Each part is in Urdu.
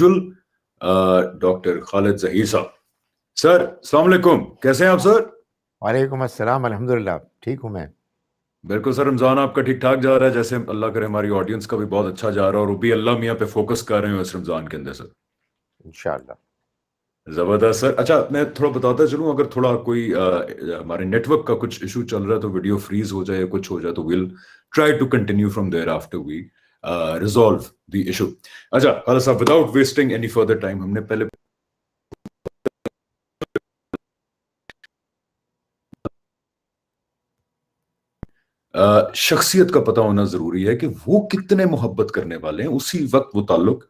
ڈاکٹر خالد ظہیر صاحب. سر السلام علیکم, کیسے ہیں آپ سر؟ وعلیکم السلام. الحمدللہ ٹھیک ہوں میں. بالکل سر, رمضان آپ کا ٹھیک ٹھاک جا رہا ہے, جیسے اللہ کرے ہماری آڈینس کا بھی بہت اچھا جا رہا ہے, اور وہ بھی اللہ میاں پہ فوکس کر رہے ہیں اس رمضان کے اندر سر. انشاءاللہ. زبردست سر. اچھا میں تھوڑا بتاتا چلوں, اگر تھوڑا کوئی ہمارے نیٹ ورک کا کچھ ایشو چل رہا ہے تو ویڈیو فریز ہو جائے یا کچھ ہو جائے تو we'll try to continue from there after we resolve the issue. اچھا Khalid sahib, without wasting any further time, ہم نے پہلے شخصیت کا پتہ ہونا ضروری ہے کہ وہ کتنے محبت کرنے والے ہیں, اسی وقت وہ تعلق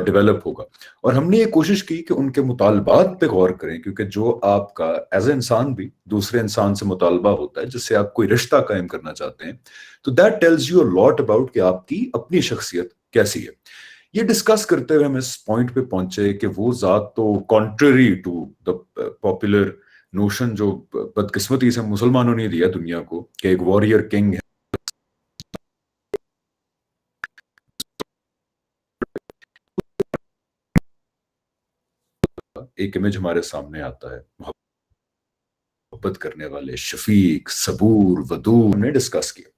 ڈیولپ ہوگا. اور ہم نے یہ کوشش کی کہ ان کے مطالبات پہ غور کریں, کیونکہ جو آپ کا ایز اے انسان بھی دوسرے انسان سے مطالبہ ہوتا ہے جس سے آپ کوئی رشتہ قائم کرنا چاہتے ہیں, تو that tells you a lot about کہ آپ کی اپنی شخصیت کیسی ہے. یہ ڈسکس کرتے ہوئے ہم اس پوائنٹ پہ پہنچے کہ وہ ذات تو contrary to the popular notion جو بدقسمتی سے مسلمانوں نے دیا دنیا کو کہ ایک واریر کنگ ہے, ایک امیج ہمارے سامنے آتا ہے محبت کرنے والے, شفیق, صبور, ودود. ہم نے ڈسکس کیا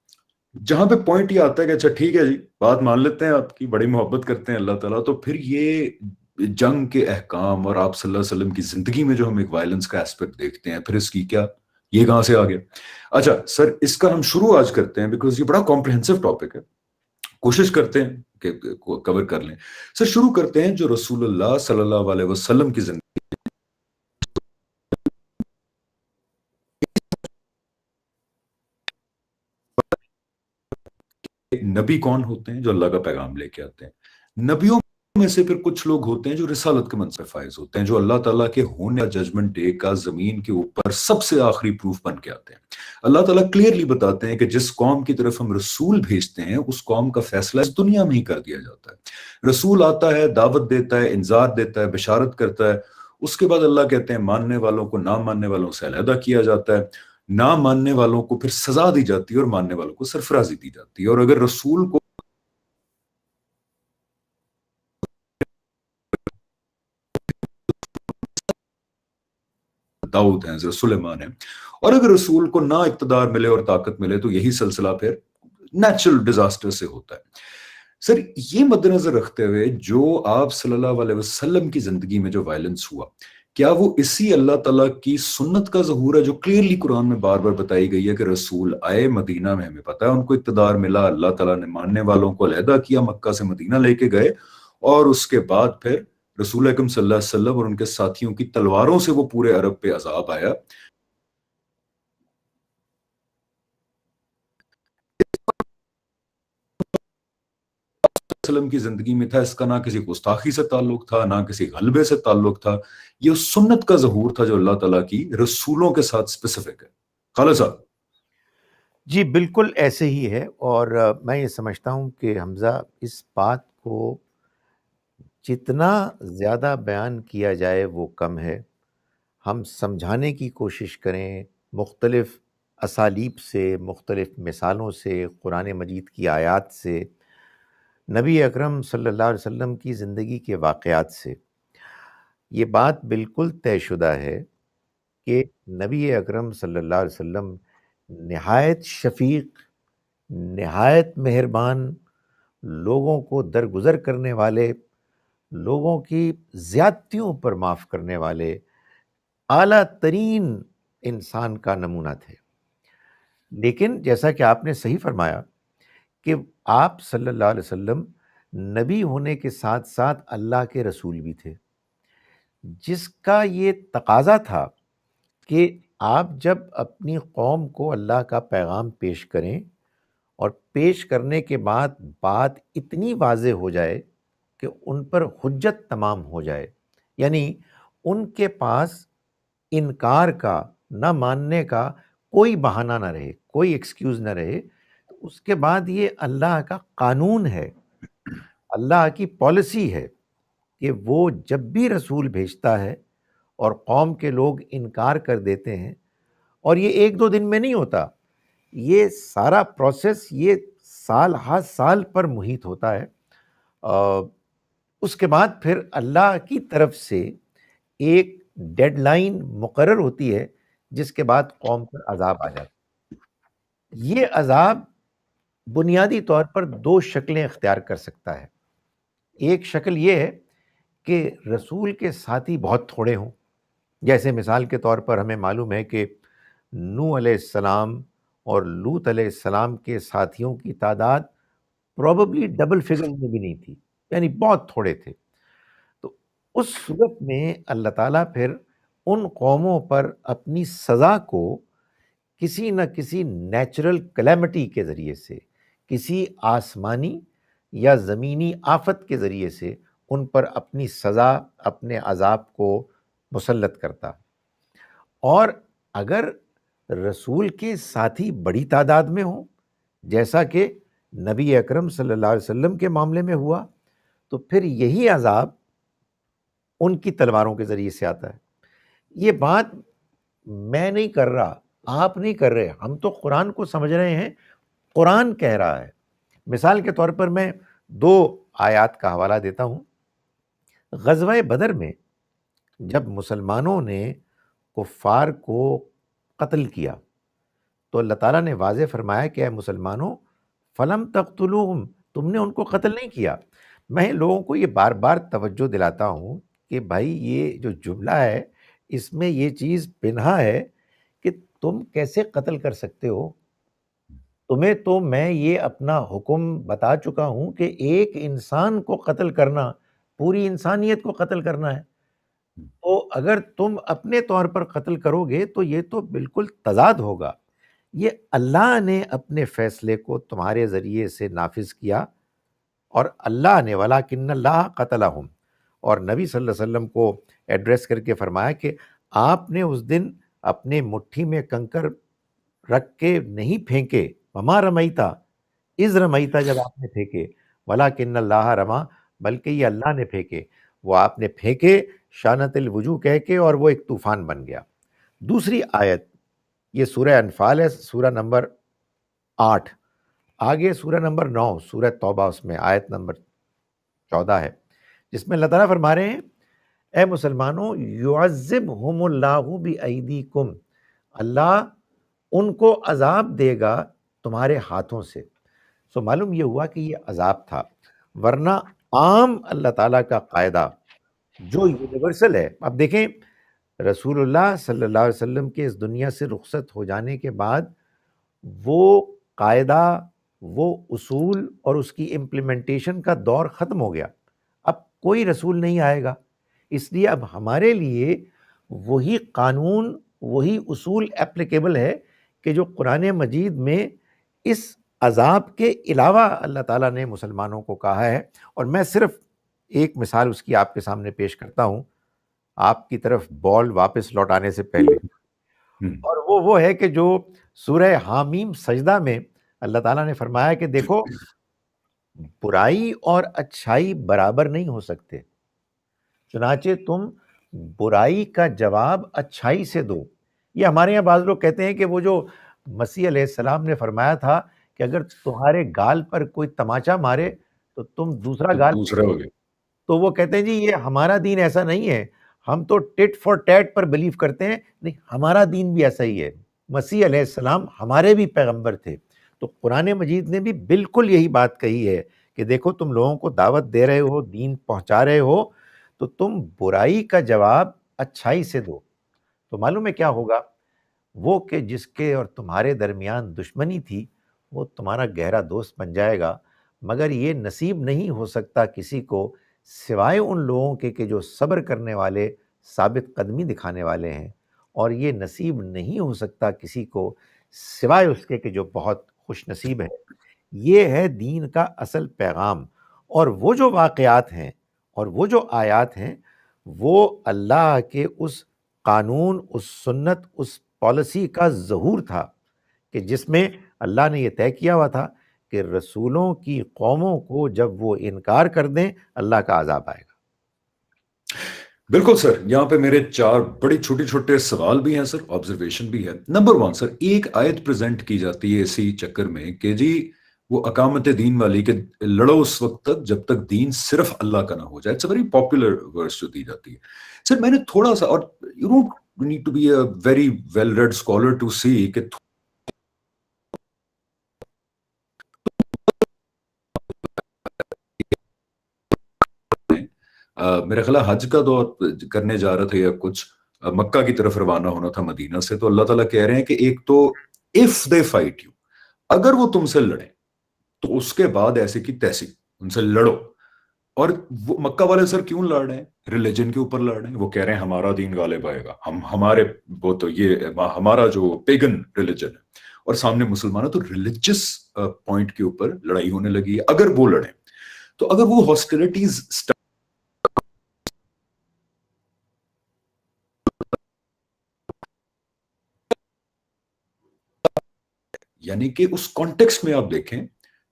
جہاں پہ پوائنٹ یہ آتا ہے کہ اچھا ٹھیک ہے جی, بات مان لیتے ہیں آپ کی, بڑی محبت کرتے ہیں اللہ تعالیٰ, تو پھر یہ جنگ کے احکام اور آپ صلی اللہ علیہ وسلم کی زندگی میں جو ہم ایک وائلنس کا ایسپیکٹ دیکھتے ہیں, پھر اس کی کیا, یہ کہاں سے آ گیا؟ اچھا سر, اس کا ہم شروع آج کرتے ہیں بیکاز یہ بڑا کمپریہنسو ٹاپک ہے, کوشش کرتے ہیں کہ کور کر لیں. سر شروع کرتے ہیں جو رسول اللہ صلی اللہ علیہ وسلم کی زندگی. نبی کون ہوتے ہیں؟ جو اللہ کا پیغام لے کے آتے ہیں. نبیوں میں سے پھر کچھ لوگ ہوتے ہیں جو رسالت کے منصب فائز ہوتے ہیں, جو اللہ تعالیٰ کے ہونے ججمنٹ ڈے کا زمین کے اوپر سب سے آخری پروف بن کے آتے ہیں. اللہ تعالیٰ کلیئرلی بتاتے ہیں کہ جس قوم کی طرف ہم رسول بھیجتے ہیں اس قوم کا فیصلہ اس دنیا میں ہی کر دیا جاتا ہے. رسول آتا ہے, دعوت دیتا ہے, انذار دیتا ہے, بشارت کرتا ہے, اس کے بعد اللہ کہتے ہیں ماننے والوں کو نہ ماننے والوں سے علیحدہ کیا جاتا ہے, نہ ماننے والوں کو پھر سزا دی جاتی ہے اور ماننے والوں کو سرفرازی دی جاتی ہے. اور اگر رسول کو داؤد ہیں, حضرت سلیمان ہیں, اور اگر رسول کو نہ اقتدار ملے اور طاقت ملے تو یہی سلسلہ پھر نیچرل ڈیزاسٹر سے ہوتا ہے. سر یہ مد نظر رکھتے ہوئے جو آپ صلی اللہ علیہ وسلم کی زندگی میں جو وائلنس ہوا, کیا وہ اسی اللہ تعالیٰ کی سنت کا ظہور ہے جو کلیئرلی قرآن میں بار بار بتائی گئی ہے کہ رسول آئے مدینہ میں, ہمیں پتا ہے ان کو اقتدار ملا, اللہ تعالیٰ نے ماننے والوں کو علیحدہ کیا, مکہ سے مدینہ لے کے گئے, اور اس کے بعد پھر رسول اکرم صلی اللہ علیہ وسلم اور ان کے ساتھیوں کی تلواروں سے وہ پورے عرب پہ عذاب آیا. وسلم کی زندگی میں تھا, اس کا نہ کسی گستاخی سے تعلق تھا, نہ کسی غلبے سے تعلق تھا, یہ سنت کا ظہور تھا جو اللہ تعالیٰ کی رسولوں کے ساتھ اسپیسیفک ہے. خالد صاحب. جی بالکل ایسے ہی ہے, اور میں یہ سمجھتا ہوں کہ حمزہ اس بات کو جتنا زیادہ بیان کیا جائے وہ کم ہے. ہم سمجھانے کی کوشش کریں مختلف اسالیب سے, مختلف مثالوں سے, قرآن مجید کی آیات سے, نبی اکرم صلی اللہ علیہ وسلم کی زندگی کے واقعات سے, یہ بات بالکل طے شدہ ہے کہ نبی اکرم صلی اللہ علیہ وسلم نہایت شفیق, نہایت مہربان, لوگوں کو درگزر کرنے والے, لوگوں کی زیادتیوں پر معاف کرنے والے اعلیٰ ترین انسان کا نمونہ تھے. لیکن جیسا کہ آپ نے صحیح فرمایا کہ آپ صلی اللہ علیہ وسلم نبی ہونے کے ساتھ ساتھ اللہ کے رسول بھی تھے, جس کا یہ تقاضا تھا کہ آپ جب اپنی قوم کو اللہ کا پیغام پیش کریں اور پیش کرنے کے بعد بات اتنی واضح ہو جائے کہ ان پر حجت تمام ہو جائے, یعنی ان کے پاس انکار کا, نہ ماننے کا کوئی بہانہ نہ رہے, کوئی ایکسکیوز نہ رہے, تو اس کے بعد یہ اللہ کا قانون ہے, اللہ کی پالیسی ہے کہ وہ جب بھی رسول بھیجتا ہے اور قوم کے لوگ انکار کر دیتے ہیں, اور یہ ایک دو دن میں نہیں ہوتا, یہ سارا پروسیس یہ سال ہر سال پر محیط ہوتا ہے. اس کے بعد پھر اللہ کی طرف سے ایک ڈیڈ لائن مقرر ہوتی ہے جس کے بعد قوم پر عذاب آ جاتا ہے۔ یہ عذاب بنیادی طور پر دو شکلیں اختیار کر سکتا ہے۔ ایک شکل یہ ہے کہ رسول کے ساتھی بہت تھوڑے ہوں، جیسے مثال کے طور پر ہمیں معلوم ہے کہ نوح علیہ السلام اور لوط علیہ السلام کے ساتھیوں کی تعداد پروبیبلی ڈبل فگر میں بھی نہیں تھی، یعنی بہت تھوڑے تھے۔ تو اس صورت میں اللہ تعالیٰ پھر ان قوموں پر اپنی سزا کو کسی نہ کسی نیچرل کلیمٹی کے ذریعے سے، کسی آسمانی یا زمینی آفت کے ذریعے سے ان پر اپنی سزا، اپنے عذاب کو مسلط کرتا۔ اور اگر رسول کے ساتھی بڑی تعداد میں ہوں، جیسا کہ نبی اکرم صلی اللہ علیہ وسلم کے معاملے میں ہوا، تو پھر یہی عذاب ان کی تلواروں کے ذریعے سے آتا ہے۔ یہ بات میں نہیں کر رہا، آپ نہیں کر رہے، ہم تو قرآن کو سمجھ رہے ہیں، قرآن کہہ رہا ہے۔ مثال کے طور پر میں دو آیات کا حوالہ دیتا ہوں۔ غزوہ بدر میں جب مسلمانوں نے کفار کو قتل کیا تو اللہ تعالیٰ نے واضح فرمایا کہ اے مسلمانوں فلم تقتلوہم، تم نے ان کو قتل نہیں کیا۔ میں لوگوں کو یہ بار بار توجہ دلاتا ہوں کہ بھائی یہ جو جملہ ہے اس میں یہ چیز پنہا ہے کہ تم کیسے قتل کر سکتے ہو۔ تمہیں تو میں یہ اپنا حکم بتا چکا ہوں کہ ایک انسان کو قتل کرنا پوری انسانیت کو قتل کرنا ہے، تو اگر تم اپنے طور پر قتل کرو گے تو یہ تو بالکل تضاد ہوگا۔ یہ اللہ نے اپنے فیصلے کو تمہارے ذریعے سے نافذ کیا، اور اللہ نے وَلَٰكِنَّ اللَّهَ قَتَلَهُمْ، اور نبی صلی اللہ علیہ وسلم کو ایڈریس کر کے فرمایا کہ آپ نے اس دن اپنے مٹھی میں کنکر رکھ کے نہیں پھینکے، وَمَا رَمَيْتَ اِذْ رَمَيْتَ، جب آپ نے پھینکے، وَلَٰكِنَّ اللَّهَ رَمَا، بلکہ یہ اللہ نے پھینکے، وہ آپ نے پھینکے شانت الوجوہ کہہ کے، اور وہ ایک طوفان بن گیا۔ دوسری آیت یہ سورہ انفال ہے، سورہ نمبر 8، آگے سورہ نمبر 9 سورہ توبہ، اس میں آیت نمبر 14 ہے، جس میں اللہ تعالیٰ فرما رہے ہیں اے مسلمانوں یعذبہم اللہ بایدیکم، اللہ ان کو عذاب دے گا تمہارے ہاتھوں سے۔ سو معلوم یہ ہوا کہ یہ عذاب تھا، ورنہ عام اللہ تعالیٰ کا قاعدہ جو یونیورسل ہے۔ اب دیکھیں رسول اللہ صلی اللہ علیہ وسلم کے اس دنیا سے رخصت ہو جانے کے بعد وہ قاعدہ، وہ اصول اور اس کی امپلیمنٹیشن کا دور ختم ہو گیا، اب کوئی رسول نہیں آئے گا، اس لیے اب ہمارے لیے وہی قانون، وہی اصول ایپلیکیبل ہے کہ جو قرآن مجید میں اس عذاب کے علاوہ اللہ تعالیٰ نے مسلمانوں کو کہا ہے۔ اور میں صرف ایک مثال اس کی آپ کے سامنے پیش کرتا ہوں، آپ کی طرف بال واپس لوٹانے سے پہلے، اور وہ ہے کہ جو سورہ حامیم سجدہ میں اللہ تعالیٰ نے فرمایا کہ دیکھو برائی اور اچھائی برابر نہیں ہو سکتے، چنانچہ تم برائی کا جواب اچھائی سے دو۔ یہ ہمارے یہاں بعض لوگ کہتے ہیں کہ وہ جو مسیح علیہ السلام نے فرمایا تھا کہ اگر تمہارے گال پر کوئی تماچا مارے تو تم دوسرا گال، دوسرا ہو گیا، تو وہ کہتے ہیں جی یہ ہمارا دین ایسا نہیں ہے، ہم تو ٹٹ فار ٹیٹ پر بلیو کرتے ہیں۔ نہیں، ہمارا دین بھی ایسا ہی ہے، مسیح علیہ السلام ہمارے بھی پیغمبر تھے، تو قرآن مجید نے بھی بالکل یہی بات کہی ہے کہ دیکھو تم لوگوں کو دعوت دے رہے ہو، دین پہنچا رہے ہو، تو تم برائی کا جواب اچھائی سے دو۔ تو معلوم ہے کیا ہوگا، وہ کہ جس کے اور تمہارے درمیان دشمنی تھی وہ تمہارا گہرا دوست بن جائے گا، مگر یہ نصیب نہیں ہو سکتا کسی کو سوائے ان لوگوں کے کہ جو صبر کرنے والے، ثابت قدمی دکھانے والے ہیں، اور یہ نصیب نہیں ہو سکتا کسی کو سوائے اس کے کہ جو بہت خوش نصیب ہے۔ یہ ہے دین کا اصل پیغام، اور وہ جو واقعات ہیں اور وہ جو آیات ہیں وہ اللہ کے اس قانون، اس سنت، اس پالیسی کا ظہور تھا کہ جس میں اللہ نے یہ طے کیا ہوا تھا کہ رسولوں کی قوموں کو جب وہ انکار کر دیں اللہ کا عذاب آئے گا۔ بالکل سر، یہاں پہ میرے 4 بڑے چھوٹے چھوٹے سوال بھی ہیں سر، آبزرویشن بھی ہے۔ نمبر 1 سر، ایک آیت پریزنٹ کی جاتی ہے اسی چکر میں کہ جی وہ اقامت دین والی کہ لڑو اس وقت تک جب تک دین صرف اللہ کا نہ ہو جائے. اٹس اے ویری پاپولر ورس جو دی جاتی ہے. سر میں نے تھوڑا سا, اور you don't need to be a very well read scholar to see کہ میرا خیال ہے حج کا دور کرنے جا رہا تھا یا کچھ, مکہ کی طرف روانہ ہونا تھا مدینہ سے, تو اللہ تعالیٰ کہہ رہے ہیں کہ ایک تو اف دے فائٹ یو, اگر وہ تم سے لڑیں تو اس کے بعد ایسے کی تیسی ان سے لڑو. اور وہ مکہ والے سر کیوں لڑ رہے ہیں؟ ریلیجن کے اوپر لڑ رہے ہیں. وہ کہہ رہے ہیں ہمارا دین غالب آئے گا, ہمارے وہ تو یہ ہمارا جو پیگن ریلیجن ہے, اور سامنے مسلمان ہے, تو ریلیجس پوائنٹ کے اوپر لڑائی ہونے لگی ہے. اگر وہ لڑیں تو اگر وہ ہاسٹیلٹیز یعنی کہ اس کانٹیکسٹ میں آپ دیکھیں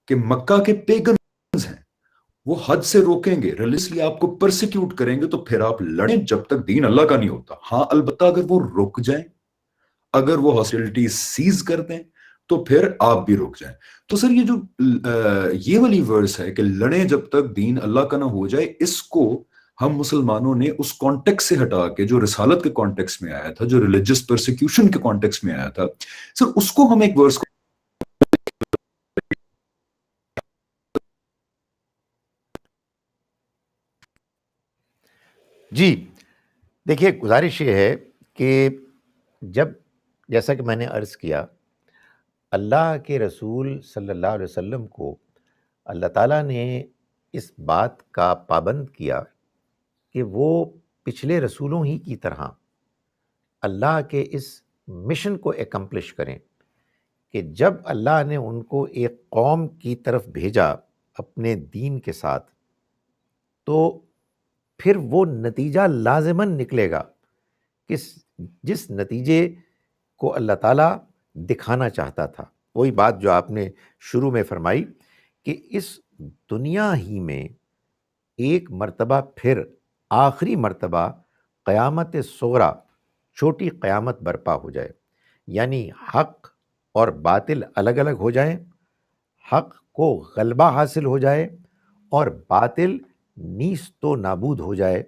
کہ مکہ کے پیگنز ہیں, وہ حد سے روکیں گے, ریلیجسلی آپ کو پرسیکیوٹ کریں گے, تو پھر آپ لڑیں جب تک دین اللہ کا نہیں ہوتا. ہاں البتہ اگر وہ رک جائیں, اگر وہ ہاسٹیلٹی سیز کر دیں, تو پھر آپ بھی رک جائیں. تو سر یہ جو یہ والی ورس ہے کہ لڑیں جب تک دین اللہ کا نہ ہو جائے, اس کو ہم مسلمانوں نے اس کانٹیکس سے ہٹا کے جو رسالت کے کانٹیکس میں آیا تھا, جو ریلیجس پرسیکیوشن کے کانٹیکس میں آیا تھا, سر اس کو ہم ایک ورس جی دیکھیے, گزارش یہ ہے کہ جب, جیسا کہ میں نے عرض کیا, اللہ کے رسول صلی اللہ علیہ وسلم کو اللہ تعالیٰ نے اس بات کا پابند کیا کہ وہ پچھلے رسولوں ہی کی طرح اللہ کے اس مشن کو اکمپلش کریں کہ جب اللہ نے ان کو ایک قوم کی طرف بھیجا اپنے دین کے ساتھ, تو پھر وہ نتیجہ لازماً نکلے گا کہ جس نتیجے کو اللہ تعالیٰ دکھانا چاہتا تھا. وہی بات جو آپ نے شروع میں فرمائی کہ اس دنیا ہی میں ایک مرتبہ پھر آخری مرتبہ قیامت صغریٰ, چھوٹی قیامت برپا ہو جائے, یعنی حق اور باطل الگ الگ ہو جائیں, حق کو غلبہ حاصل ہو جائے اور باطل نیست و نابود ہو جائے,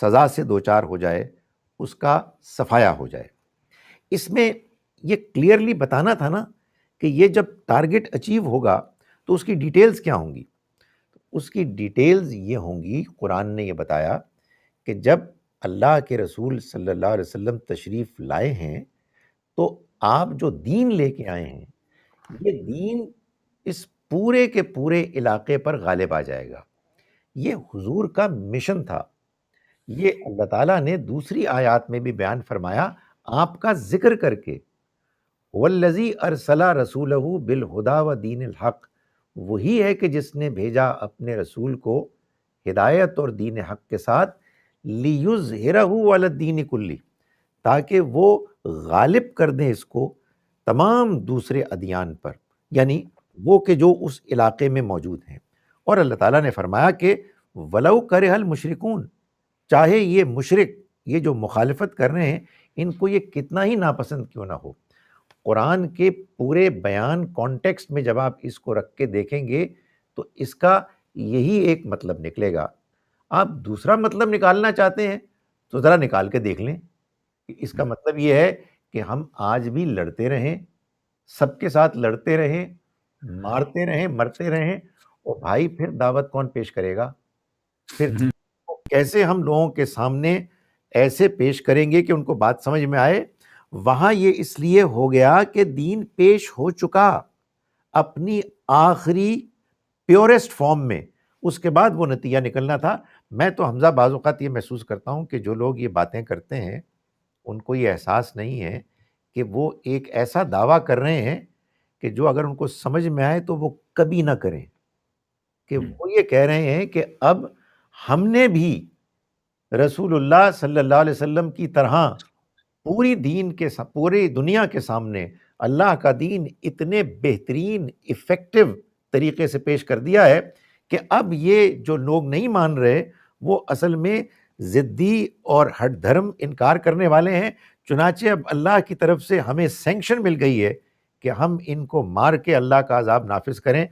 سزا سے دوچار ہو جائے, اس کا صفایا ہو جائے. اس میں یہ کلیئرلی بتانا تھا نا کہ یہ جب ٹارگٹ اچیو ہوگا تو اس کی ڈیٹیلز کیا ہوں گی. اس کی ڈیٹیلز یہ ہوں گی, قرآن نے یہ بتایا کہ جب اللہ کے رسول صلی اللہ علیہ وسلم تشریف لائے ہیں تو آپ جو دین لے کے آئے ہیں, یہ دین اس پورے کے پورے علاقے پر غالب آ جائے گا. یہ حضور کا مشن تھا. یہ اللہ تعالیٰ نے دوسری آیات میں بھی بیان فرمایا آپ کا ذکر کر کے, والذی ارسل رسولہ بالہدی ودین الحق, وہی ہے کہ جس نے بھیجا اپنے رسول کو ہدایت اور دین حق کے ساتھ, لیظہرہ علی الدین کلی, تاکہ وہ غالب کر دیں اس کو تمام دوسرے ادیان پر, یعنی وہ کہ جو اس علاقے میں موجود ہیں. اور اللہ تعالیٰ نے فرمایا کہ ولو کرہ المشرکون, چاہے یہ مشرک, یہ جو مخالفت کر رہے ہیں, ان کو یہ کتنا ہی ناپسند کیوں نہ ہو. قرآن کے پورے بیان کانٹیکسٹ میں جب آپ اس کو رکھ کے دیکھیں گے تو اس کا یہی ایک مطلب نکلے گا. آپ دوسرا مطلب نکالنا چاہتے ہیں تو ذرا نکال کے دیکھ لیں. اس کا مطلب یہ ہے کہ ہم آج بھی لڑتے رہیں, سب کے ساتھ لڑتے رہیں, مارتے رہیں, مرتے رہیں, اور بھائی پھر دعوت کون پیش کرے گا؟ پھر کیسے ہم لوگوں کے سامنے ایسے پیش کریں گے کہ ان کو بات سمجھ میں آئے؟ وہاں یہ اس لیے ہو گیا کہ دین پیش ہو چکا اپنی آخری پیورسٹ فارم میں, اس کے بعد وہ نتیجہ نکلنا تھا. میں تو حمزہ بعض اوقات یہ محسوس کرتا ہوں کہ جو لوگ یہ باتیں کرتے ہیں ان کو یہ احساس نہیں ہے کہ وہ ایک ایسا دعویٰ کر رہے ہیں کہ جو اگر ان کو سمجھ میں آئے تو وہ کبھی نہ کریں. کہ وہ یہ کہہ رہے ہیں کہ اب ہم نے بھی رسول اللہ صلی اللہ علیہ وسلم کی طرح پوری دنیا کے سامنے اللہ کا دین اتنے بہترین افیکٹو طریقے سے پیش کر دیا ہے کہ اب یہ جو لوگ نہیں مان رہے وہ اصل میں ضدی اور ہٹ دھرم انکار کرنے والے ہیں. چنانچہ اب اللہ کی طرف سے ہمیں سینکشن مل گئی ہے کہ ہم ان کو مار کے اللہ کا عذاب نافذ کریں.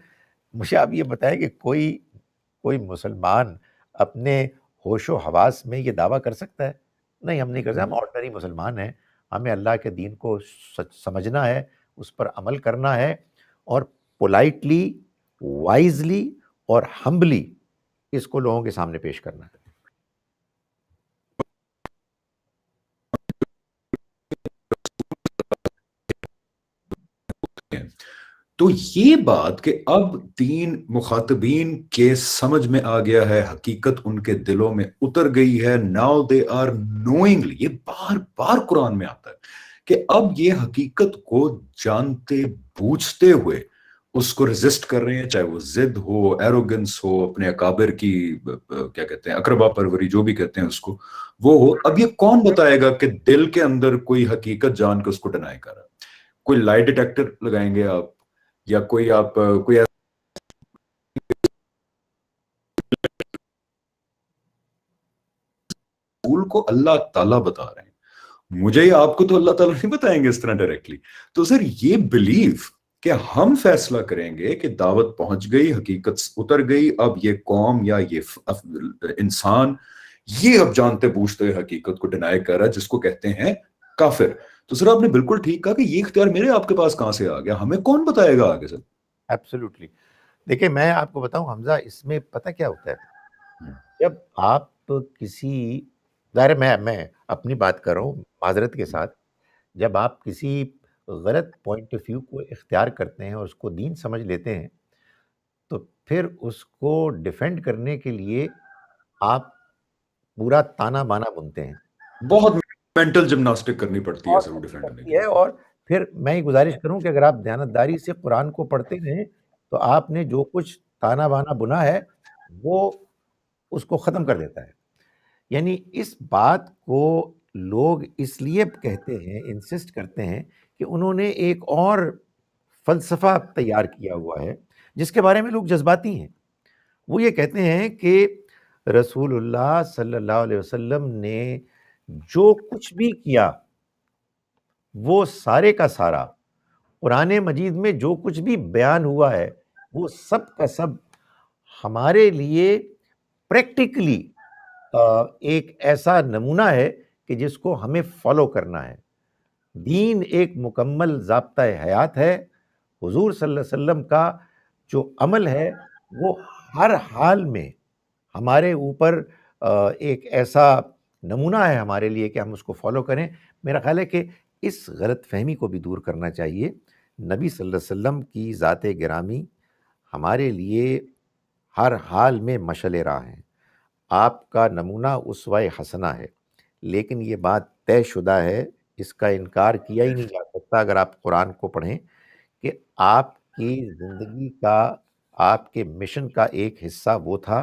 مجھے آپ یہ بتائیں کہ کوئی مسلمان اپنے ہوش و حواس میں یہ دعویٰ کر سکتا ہے؟ نہیں، ہم نہیں کر سکتے. ہم آرڈنری مسلمان ہیں. ہمیں اللہ کے دین کو سمجھنا ہے، اس پر عمل کرنا ہے، اور پولائٹلی، وائزلی اور ہمبلی اس کو لوگوں کے سامنے پیش کرنا ہے. تو یہ بات کہ اب تین مخاطبین کے سمجھ میں آ گیا ہے، حقیقت ان کے دلوں میں اتر گئی ہے. ناؤ دے آر نوئنگلی، یہ بار بار قرآن میں آتا ہے کہ اب یہ حقیقت کو جانتے بوجھتے ہوئے اس کو ریزسٹ کر رہے ہیں، چاہے وہ ضد ہو، ایروگنس ہو، اپنے اکابر کی کیا کہتے ہیں، اقربا پروری جو بھی کہتے ہیں اس کو، وہ ہو. اب یہ کون بتائے گا کہ دل کے اندر کوئی حقیقت جان کے اس کو ڈینائی کر رہا ہے؟ کوئی لائی ڈیٹیکٹر لگائیں گے آپ، یا کوئی آپ کوئی رسول کو اللہ تعالیٰ بتا رہے ہیں، مجھے یا آپ کو تو اللہ تعالیٰ نہیں بتائیں گے اس طرح ڈائریکٹلی. تو سر یہ بلیف کہ ہم فیصلہ کریں گے کہ دعوت پہنچ گئی، حقیقت اتر گئی، اب یہ قوم یا یہ انسان یہ اب جانتے بوجھتے ہوئے حقیقت کو ڈینائی کر رہا ہے، جس کو کہتے ہیں کافر. تو سر آپ نے بالکل ٹھیک کہا کہ یہ اختیار میرے آپ کے پاس کہاں سے آ گیا، ہمیں کون بتائے گا آگے سر؟ ایبسلیوٹلی. دیکھیں میں آپ کو بتاؤں حمزہ، اس میں پتہ کیا ہوتا ہے، جب آپ کسی، ظاہر میں اپنی بات کر رہا ہوں معذرت کے ساتھ، جب آپ کسی غلط پوائنٹ آف ویو کو اختیار کرتے ہیں اور اس کو دین سمجھ لیتے ہیں، تو پھر اس کو ڈیفینڈ کرنے کے لیے آپ پورا تانا بانا بنتے ہیں. بہت مینٹل جمناسٹک کرنی پڑتی ہے اور سر وہ ڈیفینڈ کرنے کے کرتی ہے. اور پھر میں یہ گزارش کروں کہ اگر آپ دیانتداری سے قرآن کو پڑھتے ہیں تو آپ نے جو کچھ تانا بانا بنا ہے وہ اس کو ختم کر دیتا ہے. یعنی اس بات کو لوگ اس لیے کہتے ہیں، انسسٹ کرتے ہیں کہ انہوں نے ایک اور فلسفہ تیار کیا ہوا ہے جس کے بارے میں لوگ جذباتی ہیں. وہ یہ کہتے ہیں کہ رسول اللہ صلی اللہ علیہ وسلم نے جو کچھ بھی کیا وہ سارے کا سارا قرآن مجید میں جو کچھ بھی بیان ہوا ہے وہ سب کا سب ہمارے لیے پریکٹیکلی ایک ایسا نمونہ ہے کہ جس کو ہمیں فالو کرنا ہے. دین ایک مکمل ضابطہ حیات ہے. حضور صلی اللہ علیہ وسلم کا جو عمل ہے وہ ہر حال میں ہمارے اوپر ایک ایسا نمونہ ہے ہمارے لیے کہ ہم اس کو فالو کریں. میرا خیال ہے کہ اس غلط فہمی کو بھی دور کرنا چاہیے. نبی صلی اللہ علیہ وسلم کی ذات گرامی ہمارے لیے ہر حال میں مشعل راہ ہیں. آپ کا نمونہ اسوہ حسنہ ہے، لیکن یہ بات طے شدہ ہے، اس کا انکار کیا ہی نہیں جا سکتا اگر آپ قرآن کو پڑھیں، کہ آپ کی زندگی کا، آپ کے مشن کا ایک حصہ وہ تھا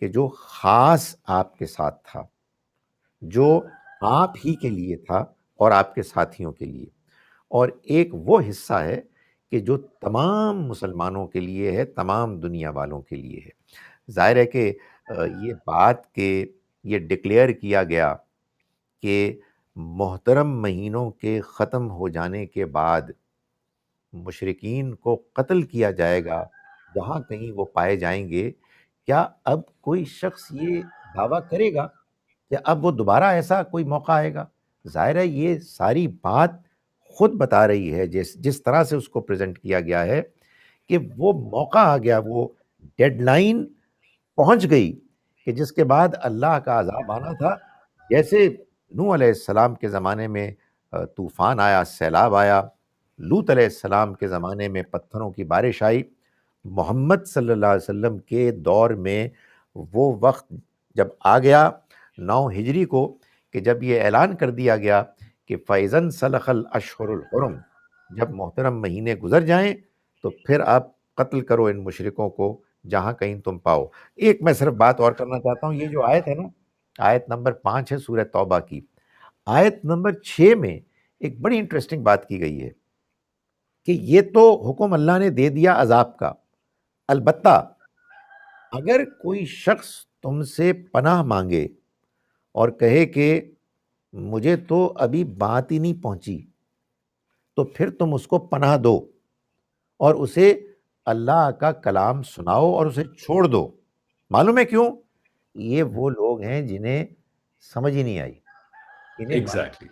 کہ جو خاص آپ کے ساتھ تھا، جو آپ ہی کے لیے تھا اور آپ کے ساتھیوں کے لیے، اور ایک وہ حصہ ہے کہ جو تمام مسلمانوں کے لیے ہے، تمام دنیا والوں کے لیے ہے. ظاہر ہے کہ یہ بات کہ یہ ڈکلیئر کیا گیا کہ محترم مہینوں کے ختم ہو جانے کے بعد مشرکین کو قتل کیا جائے گا جہاں کہیں وہ پائے جائیں گے، کیا اب کوئی شخص یہ دعویٰ کرے گا کہ اب وہ دوبارہ ایسا کوئی موقع آئے گا؟ ظاہر ہے یہ ساری بات خود بتا رہی ہے، جس طرح سے اس کو پریزنٹ کیا گیا ہے، کہ وہ موقع آ گیا، وہ ڈیڈ لائن پہنچ گئی کہ جس کے بعد اللہ کا عذاب آنا تھا. جیسے نوح علیہ السلام کے زمانے میں طوفان آیا، سیلاب آیا، لوط علیہ السلام کے زمانے میں پتھروں کی بارش آئی، محمد صلی اللہ علیہ وسلم کے دور میں وہ وقت جب آ گیا 9 ہجری کو، کہ جب یہ اعلان کر دیا گیا کہ فَإِذَا انْسَلَخَ الْأَشْهُرُ الْحُرُمُ، جب محترم مہینے گزر جائیں تو پھر آپ قتل کرو ان مشرکوں کو جہاں کہیں تم پاؤ. ایک میں صرف بات اور کرنا چاہتا ہوں، یہ جو آیت ہے نا، آیت نمبر 5 ہے سورہ توبہ کی، آیت نمبر 6 میں ایک بڑی انٹرسٹنگ بات کی گئی ہے کہ یہ تو حکم اللہ نے دے دیا عذاب کا، البتہ اگر کوئی شخص تم سے پناہ مانگے اور کہے کہ مجھے تو ابھی بات ہی نہیں پہنچی، تو پھر تم اس کو پناہ دو اور اسے اللہ کا کلام سناؤ اور اسے چھوڑ دو۔ معلوم ہے کیوں؟ یہ وہ لوگ ہیں جنہیں سمجھ ہی نہیں آئی، انہیں ایگزیکٹلی.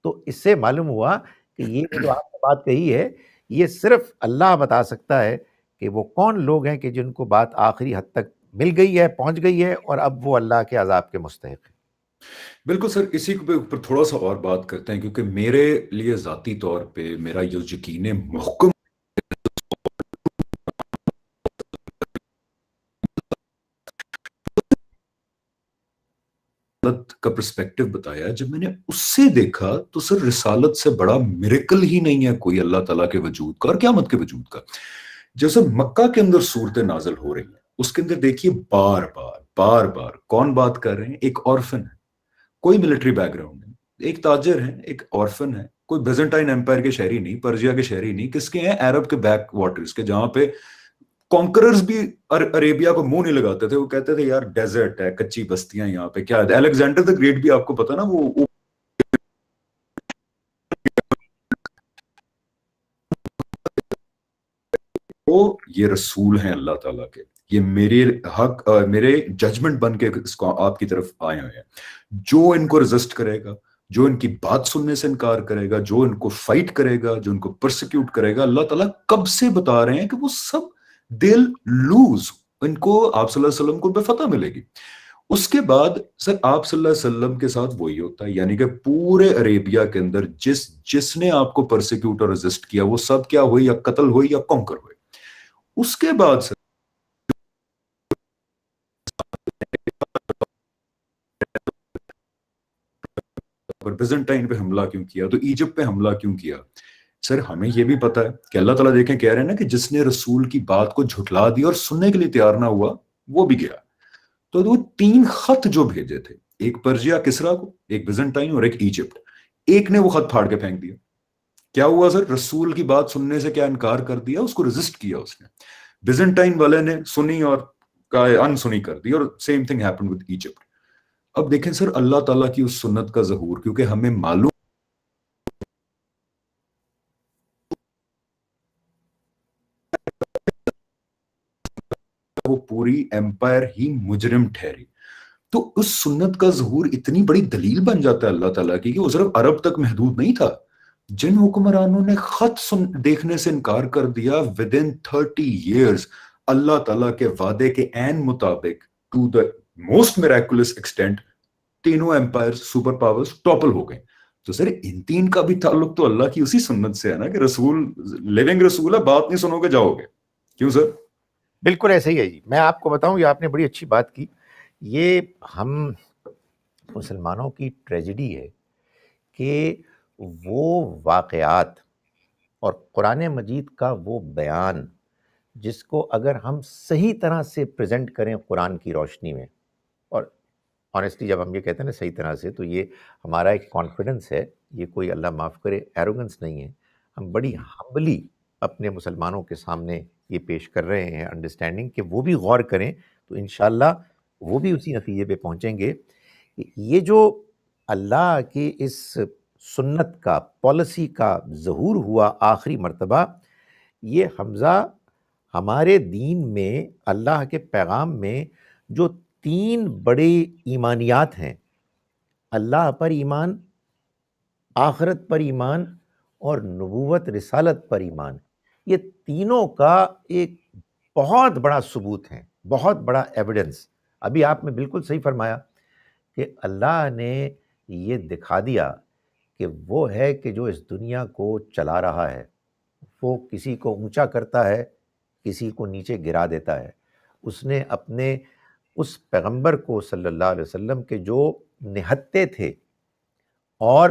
تو اس سے معلوم ہوا کہ یہ جو آپ نے بات کہی ہے، یہ صرف اللہ بتا سکتا ہے کہ وہ کون لوگ ہیں کہ جن کو بات آخری حد تک مل گئی ہے، پہنچ گئی ہے، اور اب وہ اللہ کے عذاب کے مستحق ہیں۔ بالکل سر، اسی کے اوپر تھوڑا سا اور بات کرتے ہیں، کیونکہ میرے لیے ذاتی طور پہ میرا یہ یقین محکم رسالت کا پرسپیکٹو بتایا، جب میں نے اس سے دیکھا تو سر رسالت سے بڑا میریکل ہی نہیں ہے کوئی اللہ تعالیٰ کے وجود کا اور قیامت کے وجود کا۔ جیسے مکہ کے اندر صورتیں نازل ہو رہی ہیں، اس کے اندر دیکھیے بار بار کون بات کر رہے ہیں؟ ایک آرفن ہے، کوئی ملٹری بیک گراؤنڈ نہیں، ایک تاجر ہے، ایک آرفن ہے، کوئی بیزنٹائن ایمپائر کے شہری نہیں، پرجیا کے شہری نہیں، کس کے ہیں؟ عرب کے بیک واٹرز کے، جہاں پہ کانکررز بھی عربیہ کو منہ نہیں لگاتے تھے، وہ کہتے تھے یار ڈیزرٹ ہے، کچی بستیاں یہاں پہ، کیا ہے؟ الیگزینڈر دی گریٹ بھی آپ کو پتا نا، وہ یہ رسول ہیں اللہ تعالیٰ کے، یہ میرے حق میرے ججمنٹ بن کے اس کو آپ کی طرف آئے ہوئے ہیں۔ جو ان کو ریزسٹ کرے گا، جو ان کی بات سننے سے انکار کرے گا، جو ان کو فائٹ کرے گا، جو ان کو پرسیکیوٹ کرے گا، اللہ تعالیٰ کب سے بتا رہے ہیں کہ وہ سب دل لوز، ان کو آپ صلی اللہ علیہ وسلم کو بے فتح ملے گی۔ اس کے بعد سر آپ صلی اللہ علیہ وسلم کے ساتھ وہی ہوتا ہے، یعنی کہ پورے عربیہ کے اندر جس نے آپ کو پرسیکیوٹ اور ریزسٹ کیا، وہ سب کیا ہوئی؟ یا قتل ہوئی یا کانکر ہوئی۔ اس کے بعد سر بیزنٹائن پہ حملہ کیوں کیا، تو ایجپٹ پہ حملہ کیوں کیا؟ سر ہمیں یہ بھی پتا ہے کہ اللہ تعالیٰ دیکھیں کہہ رہے ہیں نا کہ جس نے رسول کی بات کو جھٹلا دیا اور سننے کے لیے تیار نہ ہوا وہ بھی گیا۔ تو وہ 3 خط جو بھیجے تھے، ایک پرجیا کسرا کو، ایک بیزنٹائن اور ایک ایجپٹ، ایک نے وہ خط پھاڑ کے پھینک دیا۔ کیا ہوا سر؟ رسول کی بات سننے سے کیا انکار کر دیا، اس کو ریزسٹ کیا اس نے۔ بیزنٹائن والے نے سنی اور ان سنی کر دی، اور same thing happen with Egypt. اب دیکھیں سر اللہ تعالیٰ کی اس سنت کا ظہور، کیونکہ ہمیں معلوم وہ پوری ایمپائر ہی مجرم ٹھہری، تو اس سنت کا ظہور اتنی بڑی دلیل بن جاتا ہے اللہ تعالیٰ کی کہ وہ صرف عرب تک محدود نہیں تھا۔ جن حکمرانوں نے خط دیکھنے سے انکار کر دیا، ود ان 30 years اللہ تعالیٰ کے وعدے کے عین مطابق to the most miraculous extent تینوں ایمپائر سپر پاورز ٹاپل ہو گئے۔ تو سر ان 3 کا بھی تعلق تو اللہ کی اسی سنت سے ہے نا، کہ رسول لیونگ رسول ہے، بات نہیں سنو گے جاؤ گے۔ کیوں سر؟ بالکل ایسے ہی ہے جی۔ میں آپ کو بتاؤں، یہ آپ نے بڑی اچھی بات کی، یہ ہم مسلمانوں کی ٹریجڈی ہے کہ وہ واقعات اور قرآن مجید کا وہ بیان جس کو اگر ہم صحیح طرح سے پریزنٹ کریں قرآن کی روشنی میں، اور آنیسٹلی جب ہم یہ کہتے ہیں نا صحیح طرح سے، تو یہ ہمارا ایک کانفیڈنس ہے، یہ کوئی اللہ معاف کرے ایروگنس نہیں ہے، ہم بڑی ہمبلی اپنے مسلمانوں کے سامنے یہ پیش کر رہے ہیں، انڈرسٹینڈنگ کہ وہ بھی غور کریں تو انشاءاللہ وہ بھی اسی نتیجے پہ پہنچیں گے۔ یہ جو اللہ کی اس سنت کا، پالیسی کا ظہور ہوا آخری مرتبہ، یہ حمزہ ہمارے دین میں اللہ کے پیغام میں جو 3 بڑے ایمانیات ہیں، اللہ پر ایمان، آخرت پر ایمان اور نبوت رسالت پر ایمان، یہ تینوں کا ایک بہت بڑا ثبوت ہے، بہت بڑا ایویڈنس۔ ابھی آپ نے بالکل صحیح فرمایا کہ اللہ نے یہ دکھا دیا کہ وہ ہے کہ جو اس دنیا کو چلا رہا ہے، وہ کسی کو اونچا کرتا ہے، کسی کو نیچے گرا دیتا ہے۔ اس نے اپنے اس پیغمبر کو صلی اللہ علیہ وسلم کے جو نہتے تھے، اور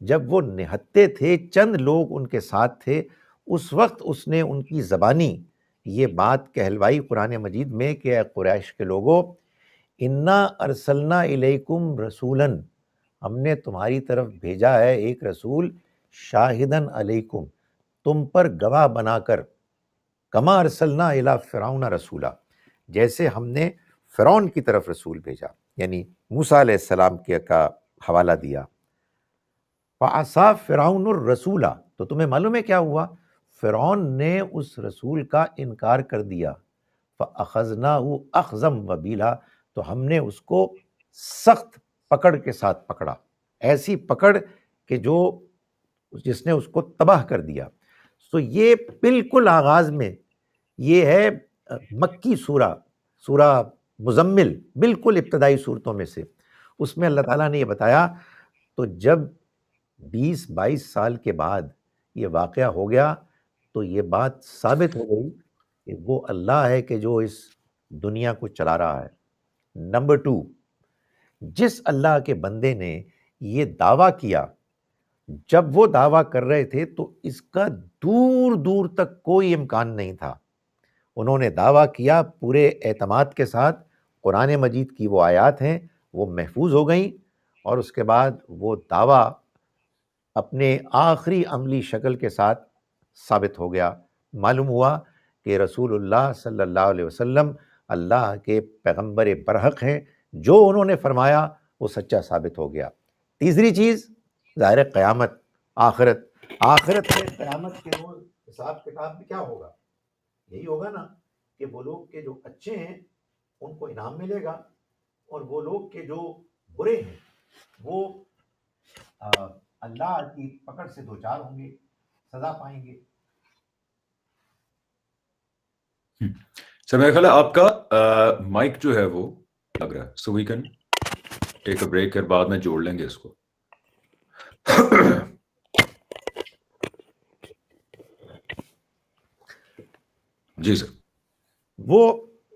جب وہ نہتے تھے چند لوگ ان کے ساتھ تھے، اس وقت اس نے ان کی زبانی یہ بات کہلوائی قرآن مجید میں کہ اے قریش کے لوگوں، انا ارسلنا الیکم رسولاً، ہم نے تمہاری طرف بھیجا ہے ایک رسول، شاہدن علیکم، تم پر گواہ بنا کر، کما ارسلنا الی فرعون رسولا، جیسے ہم نے فرعون کی طرف رسول بھیجا، یعنی موسیٰ علیہ السلام کا حوالہ دیا۔ فعصا فرعون الرسول، تو تمہیں معلوم ہے کیا ہوا؟ فرعون نے اس رسول کا انکار کر دیا، فَأَخَذْنَاهُ أَخْذًا وَبِيلًا، تو ہم نے اس کو سخت پکڑ کے ساتھ پکڑا، ایسی پکڑ کہ جس نے اس کو تباہ کر دیا۔ تو یہ بالکل آغاز میں یہ ہے مکی سورہ مزمل، بالکل ابتدائی صورتوں میں سے، اس میں اللہ تعالیٰ نے یہ بتایا۔ تو جب 20-22 سال کے بعد یہ واقعہ ہو گیا تو یہ بات ثابت ہو گئی کہ وہ اللہ ہے کہ جو اس دنیا کو چلا رہا ہے۔ نمبر 2، جس اللہ کے بندے نے یہ دعویٰ کیا، جب وہ دعویٰ کر رہے تھے تو اس کا دور دور تک کوئی امکان نہیں تھا۔ انہوں نے دعویٰ کیا پورے اعتماد کے ساتھ، قرآن مجید کی وہ آیات ہیں وہ محفوظ ہو گئیں، اور اس کے بعد وہ دعویٰ اپنے آخری عملی شکل کے ساتھ ثابت ہو گیا۔ معلوم ہوا کہ رسول اللہ صلی اللہ علیہ وسلم اللہ کے پیغمبر برحق ہیں، جو انہوں نے فرمایا وہ سچا ثابت ہو گیا۔ تیسری چیز ظاہر قیامت، آخرت میں قیامت کے روز حساب کتاب میں کیا ہوگا؟ یہی ہوگا نا کہ وہ لوگ کے جو اچھے ہیں ان کو انعام ملے گا، اور وہ لوگ کے جو برے ہیں وہ اللہ کی پکڑ سے دوچار ہوں گے، سزا پائیں گے۔ سر میرا خیال ہے آپ کا مائک جو ہے وہ لگ رہا ہے، سو we can take a break, اور بعد میں جوڑ لیں گے اس کو۔ جی سر۔ وہ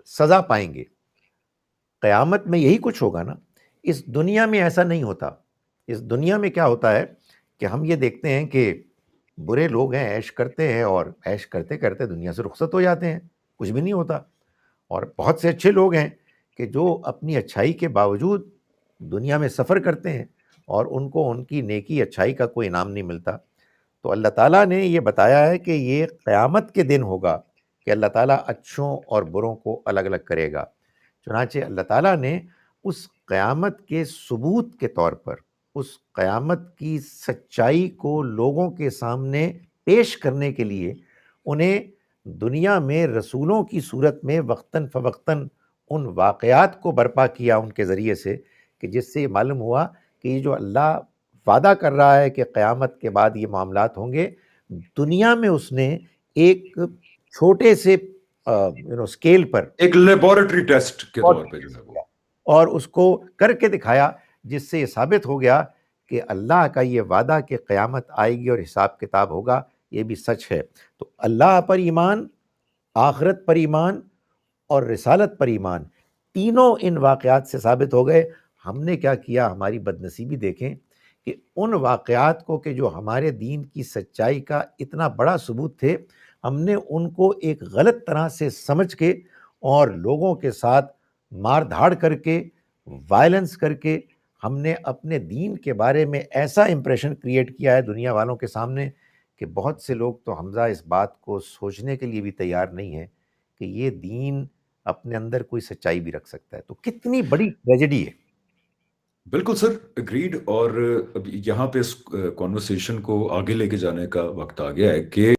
سزا پائیں گے۔ قیامت میں یہی کچھ ہوگا نا، اس دنیا میں ایسا نہیں ہوتا۔ اس دنیا میں کیا ہوتا ہے کہ ہم یہ دیکھتے ہیں کہ برے لوگ ہیں، عیش کرتے ہیں، اور عیش کرتے کرتے دنیا سے رخصت ہو جاتے ہیں، کچھ بھی نہیں ہوتا۔ اور بہت سے اچھے لوگ ہیں کہ جو اپنی اچھائی کے باوجود دنیا میں سفر کرتے ہیں اور ان کو ان کی نیکی اچھائی کا کوئی انعام نہیں ملتا۔ تو اللہ تعالیٰ نے یہ بتایا ہے کہ یہ قیامت کے دن ہوگا کہ اللہ تعالیٰ اچھوں اور بروں کو الگ الگ کرے گا۔ چنانچہ اللہ تعالیٰ نے اس قیامت کے ثبوت کے طور پر، اس قیامت کی سچائی کو لوگوں کے سامنے پیش کرنے کے لیے انہیں دنیا میں رسولوں کی صورت میں وقتاً فوقتاً ان واقعات کو برپا کیا ان کے ذریعے سے، کہ جس سے یہ معلوم ہوا کہ یہ جو اللہ وعدہ کر رہا ہے کہ قیامت کے بعد یہ معاملات ہوں گے، دنیا میں اس نے ایک چھوٹے سے اسکیل پر ایک لیبورٹری ٹیسٹ کے طور پہ جو ہے وہ، اور اس کو کر کے دکھایا، جس سے یہ ثابت ہو گیا کہ اللہ کا یہ وعدہ کہ قیامت آئے گی اور حساب کتاب ہوگا یہ بھی سچ ہے۔ تو اللہ پر ایمان، آخرت پر ایمان اور رسالت پر ایمان، تینوں ان واقعات سے ثابت ہو گئے۔ ہم نے کیا کیا؟ ہماری بدنصیبی دیکھیں کہ ان واقعات کو کہ جو ہمارے دین کی سچائی کا اتنا بڑا ثبوت تھے، ہم نے ان کو ایک غلط طرح سے سمجھ کے اور لوگوں کے ساتھ مار دھاڑ کر کے، وائلنس کر کے، ہم نے اپنے دین کے بارے میں ایسا امپریشن کریٹ کیا ہے دنیا والوں کے سامنے کہ بہت سے لوگ تو حمزہ اس بات کو سوچنے کے لیے بھی تیار نہیں ہے کہ یہ دین اپنے اندر کوئی سچائی بھی رکھ سکتا ہے۔ تو کتنی بڑی ٹریجڈی ہے۔ بالکل سر، اگریڈ۔ اور اب یہاں پہ اس کانورسیشن کو آگے لے کے جانے کا وقت آ گیا ہے کہ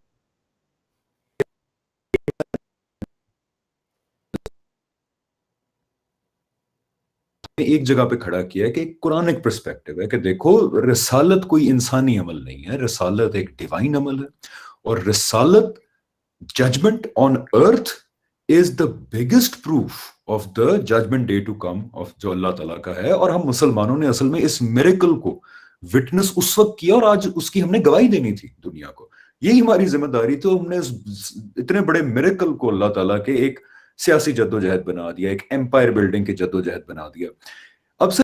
ایک جگہ پہ کھڑا کیا ہے کہ ایک قرآنک پرسپیکٹو ہے کہ دیکھو، رسالت کوئی انسانی عمل نہیں ہے، رسالت ایک ڈیوائن عمل ہے، اور رسالت judgement on earth is the biggest proof of the judgement day to come of جو اللہ تعالیٰ کا ہے۔ اور ہم مسلمانوں نے اصل میں اس میریکل کو وٹنس اس وقت کیا، اور آج اس کی ہم نے گواہی دینی تھی دنیا کو، یہی ہماری ذمہ داری تھی۔ ہم نے اتنے بڑے میریکل کو اللہ تعالیٰ کے ایک سیاسی جدوجہد بنا دیا، ایک امپائر بلڈنگ کی جدوجہد بنا دیا۔ اب سے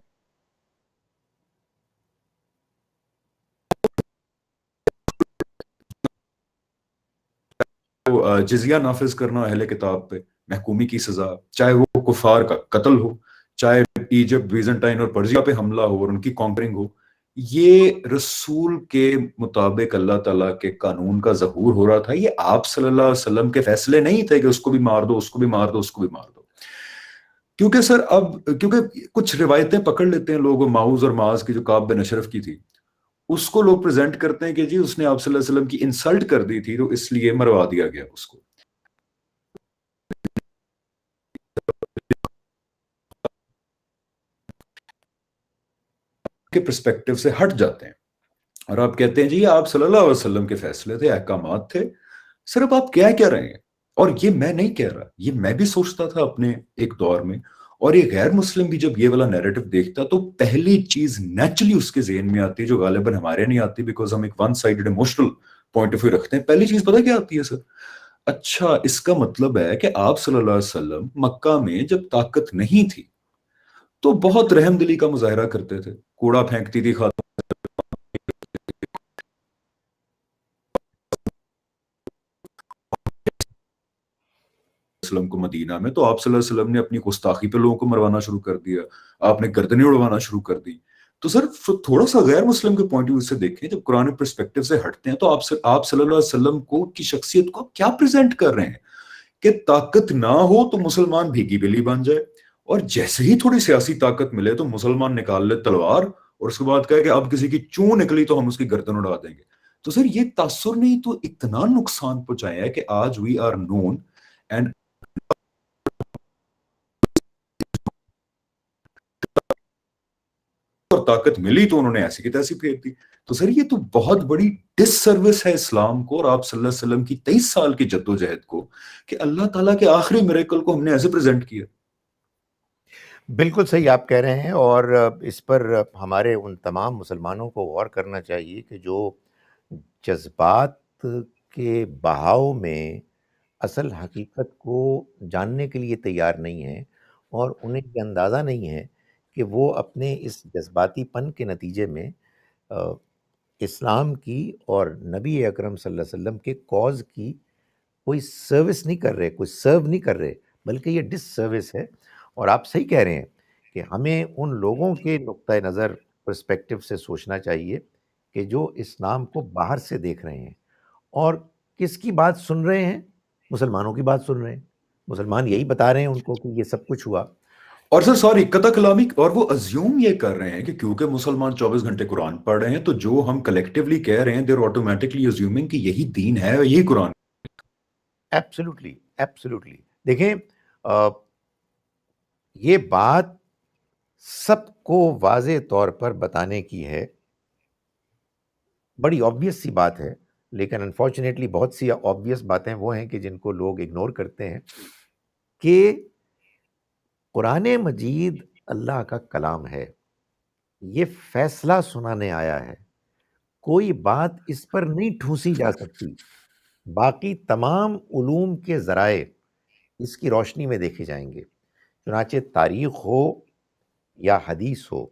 جزیہ نافذ کرنا اہل کتاب پہ، محکومی کی سزا، چاہے وہ کفار کا قتل ہو، چاہے ایجپٹ، بیزنٹائن اور پرزیا پہ حملہ ہو اور ان کی کانکرنگ ہو، یہ رسول کے مطابق اللہ تعالیٰ کے قانون کا ظہور ہو رہا تھا۔ یہ آپ صلی اللہ علیہ وسلم کے فیصلے نہیں تھے کہ اس کو بھی مار دو، اس کو بھی مار دو، اس کو بھی مار دو۔ کیونکہ سر اب کیونکہ کچھ روایتیں پکڑ لیتے ہیں لوگ، ماؤز اور معاذ کی جو کعب بن اشرف کی تھی، اس کو لوگ پریزنٹ کرتے ہیں کہ جی اس نے آپ صلی اللہ علیہ وسلم کی انسلٹ کر دی تھی تو اس لیے مروا دیا گیا اس کو. کے پرسپیکٹو سے ہٹ جاتے ہیں اور آپ کہتے ہیں جی یہ آپ صلی اللہ علیہ وسلم کے فیصلے تھے، احکامات تھے، صرف آپ کیا رہے ہیں. اور یہ میں نہیں کہہ رہا، یہ میں بھی سوچتا تھا اپنے ایک دور میں، اور یہ غیر مسلم بھی جب یہ والا نیریٹو دیکھتا تو پہلی چیز نیچرلی اس کے ذہن میں آتی ہے، جو غالباً ہمارے نہیں آتی بیکاز ہم ایک one sided emotional point of view رکھتے ہیں. پہلی چیز پتہ کیا آتی ہے سر؟ اچھا اس کا مطلب ہے کہ آپ صلی اللہ علیہ وسلم مکہ میں جب طاقت نہیں تھی تو بہت رحم دلی کا مظاہرہ کرتے تھے، کوڑا پھینکتی تھی خاتون وسلم کو مدینہ میں، تو آپ صلی اللہ علیہ وسلم نے اپنی گستاخی پہ لوگوں کو مروانا شروع کر دیا، آپ نے گردنیں اڑوانا شروع کر دی. تو سر تھوڑا سا غیر مسلم کے پوائنٹ آف ویو سے دیکھیں، جب قرآن پرسپیکٹو سے ہٹتے ہیں تو آپ صلی اللہ علیہ وسلم کو کی شخصیت کو کیا پریزنٹ کر رہے ہیں کہ طاقت نہ ہو تو مسلمان بھیگی بلی بن جائے، اور جیسے ہی تھوڑی سیاسی طاقت ملے تو مسلمان نکال لے تلوار اور اس کے بعد کہے کہ اب کسی کی چون نکلی تو ہم اس کی گردن اڑا دیں گے. تو سر یہ تاثر نہیں تو اتنا نقصان پہنچایا ہے کہ آج وی آر نون اینڈ اور طاقت ملی تو انہوں نے ایسی کی تیسی پھیر دی. تو سر یہ تو بہت بڑی ڈس سروس ہے اسلام کو اور آپ صلی اللہ علیہ وسلم کی 23 سال کی جدوجہد کو کہ اللہ تعالیٰ کے آخری میریکل کو ہم نے ایسے پریزنٹ کیا. بالکل صحیح آپ کہہ رہے ہیں، اور اس پر ہمارے ان تمام مسلمانوں کو غور کرنا چاہیے کہ جو جذبات کے بہاؤ میں اصل حقیقت کو جاننے کے لیے تیار نہیں ہیں، اور انہیں یہ اندازہ نہیں ہے کہ وہ اپنے اس جذباتی پن کے نتیجے میں اسلام کی اور نبی اکرم صلی اللہ علیہ وسلم کے کاز کی کوئی سروس نہیں کر رہے، کوئی سرو نہیں کر رہے، بلکہ یہ ڈس سروس ہے. اور آپ صحیح کہہ رہے ہیں کہ ہمیں ان لوگوں کے نقطۂ نظر پرسپیکٹو سے سوچنا چاہیے کہ جو اسلام کو باہر سے دیکھ رہے ہیں، اور کس کی بات سن رہے ہیں؟ مسلمانوں کی بات سن رہے ہیں. مسلمان یہی بتا رہے ہیں ان کو کہ یہ سب کچھ ہوا. اور سر سوری قطع کلامی، اور وہ ازیوم یہ کر رہے ہیں کہ کیونکہ مسلمان 24 گھنٹے قرآن پڑھ رہے ہیں تو جو ہم کلیکٹیولی کہہ رہے ہیں دیر آٹومیٹکلی ازیومنگ کہ یہی دین ہے یہی قرآن. Absolutely absolutely. دیکھیں یہ بات سب کو واضح طور پر بتانے کی ہے، بڑی آبویس سی بات ہے، لیکن انفارچونیٹلی بہت سی آبویس باتیں وہ ہیں کہ جن کو لوگ اگنور کرتے ہیں، کہ قرآن مجید اللہ کا کلام ہے، یہ فیصلہ سنانے آیا ہے، کوئی بات اس پر نہیں ٹھوسی جا سکتی. باقی تمام علوم کے ذرائع اس کی روشنی میں دیکھے جائیں گے، چنانچہ تاریخ ہو یا حدیث ہو،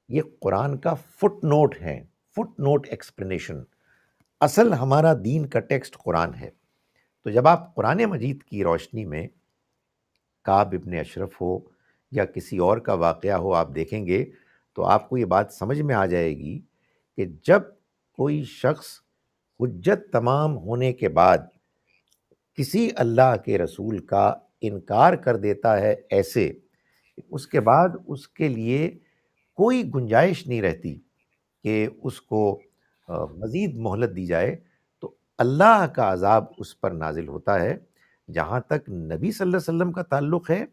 یہ قرآن کا فٹ نوٹ ہے، فٹ نوٹ ایکسپلینیشن. اصل ہمارا دین کا ٹیکسٹ قرآن ہے. تو جب آپ قرآن مجید کی روشنی میں کعب ابن اشرف ہو یا کسی اور کا واقعہ ہو آپ دیکھیں گے تو آپ کو یہ بات سمجھ میں آ جائے گی کہ جب کوئی شخص حجت تمام ہونے کے بعد کسی اللہ کے رسول کا انکار کر دیتا ہے ایسے، اس کے بعد اس کے لیے کوئی گنجائش نہیں رہتی کہ اس کو مزید مہلت دی جائے، تو اللہ کا عذاب اس پر نازل ہوتا ہے. جہاں تک نبی صلی اللہ علیہ وسلم کا تعلق ہے،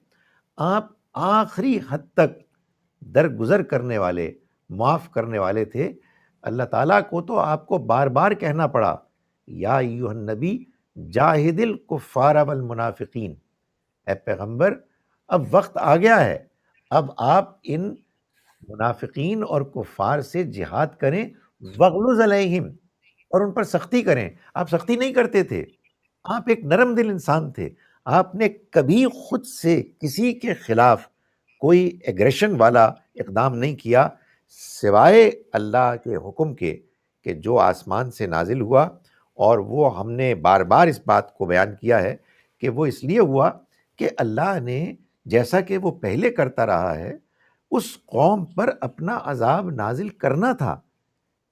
آپ آخری حد تک درگزر کرنے والے، معاف کرنے والے تھے. اللہ تعالیٰ کو تو آپ کو بار بار کہنا پڑا، یا ایھا النبی جاہد الکفار والمنافقین، اے پیغمبر اب وقت آ گیا ہے، اب آپ ان منافقین اور کفار سے جہاد کریں، وغلظ علیہم، اور ان پر سختی کریں. آپ سختی نہیں کرتے تھے، آپ ایک نرم دل انسان تھے، آپ نے کبھی خود سے کسی کے خلاف کوئی ایگریشن والا اقدام نہیں کیا، سوائے اللہ کے حکم کے کہ جو آسمان سے نازل ہوا. اور وہ ہم نے بار بار اس بات کو بیان کیا ہے کہ وہ اس لیے ہوا کہ اللہ نے جیسا کہ وہ پہلے کرتا رہا ہے اس قوم پر اپنا عذاب نازل کرنا تھا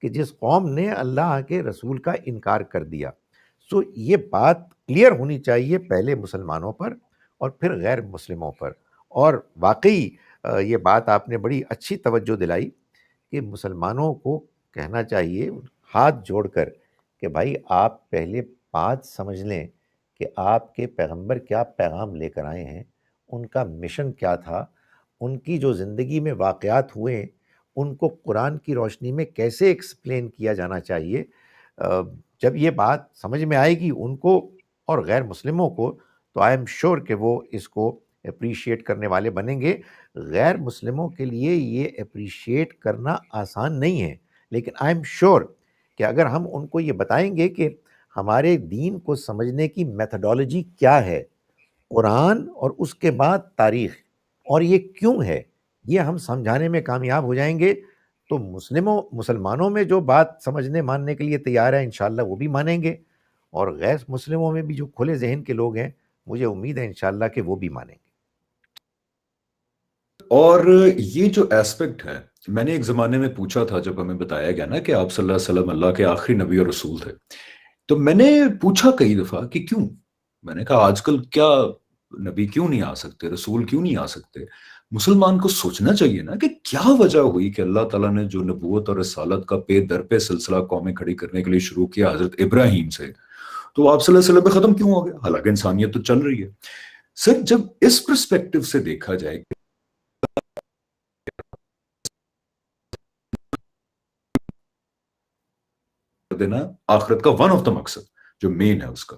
کہ جس قوم نے اللہ کے رسول کا انکار کر دیا. سو یہ بات کلیئر ہونی چاہیے پہلے مسلمانوں پر اور پھر غیر مسلموں پر. اور واقعی یہ بات آپ نے بڑی اچھی توجہ دلائی کہ مسلمانوں کو کہنا چاہیے ہاتھ جوڑ کر کہ بھائی آپ پہلے بات سمجھ لیں کہ آپ کے پیغمبر کیا پیغام لے کر آئے ہیں، ان کا مشن کیا تھا، ان کی جو زندگی میں واقعات ہوئے ان کو قرآن کی روشنی میں کیسے ایکسپلین کیا جانا چاہیے۔ جب یہ بات سمجھ میں آئے گی ان کو اور غیر مسلموں کو، تو آئی ایم شور کہ وہ اس کو اپریشیٹ کرنے والے بنیں گے۔ غیر مسلموں کے لیے یہ اپریشیٹ کرنا آسان نہیں ہے، لیکن آئی ایم شور کہ اگر ہم ان کو یہ بتائیں گے کہ ہمارے دین کو سمجھنے کی میتھڈالوجی کیا ہے، قرآن اور اس کے بعد تاریخ، اور یہ کیوں ہے، یہ ہم سمجھانے میں کامیاب ہو جائیں گے، تو مسلمانوں میں جو بات سمجھنے ماننے کے لیے تیار ہے انشاءاللہ وہ بھی مانیں گے، اور غیر مسلموں میں بھی جو کھلے ذہن کے لوگ ہیں مجھے امید ہے انشاءاللہ کہ وہ بھی مانیں گے۔ اور یہ جو ایسپیکٹ ہے، میں نے ایک زمانے میں پوچھا تھا جب ہمیں بتایا گیا نا کہ آپ صلی اللہ علیہ وسلم اللہ کے آخری نبی اور رسول تھے، تو میں نے پوچھا کئی دفعہ کہ کیوں؟ میں نے کہا آج کل کیا نبی کیوں نہیں آ سکتے، رسول کیوں نہیں آ سکتے؟ مسلمان کو سوچنا چاہیے نا کہ کیا وجہ ہوئی کہ اللہ تعالیٰ نے جو نبوت اور رسالت کا پے در پہ سلسلہ قومیں کھڑی کرنے کے لیے شروع کیا حضرت ابراہیم سے، تو آپ صلی اللہ علیہ وسلم پہ ختم کیوں ہو گیا؟ حالانکہ انسانیت تو چل رہی ہے۔ سر جب اس پرسپیکٹو سے دیکھا جائے دینا آخرت کا ون آف دا مقصد جو مین ہے اس کا،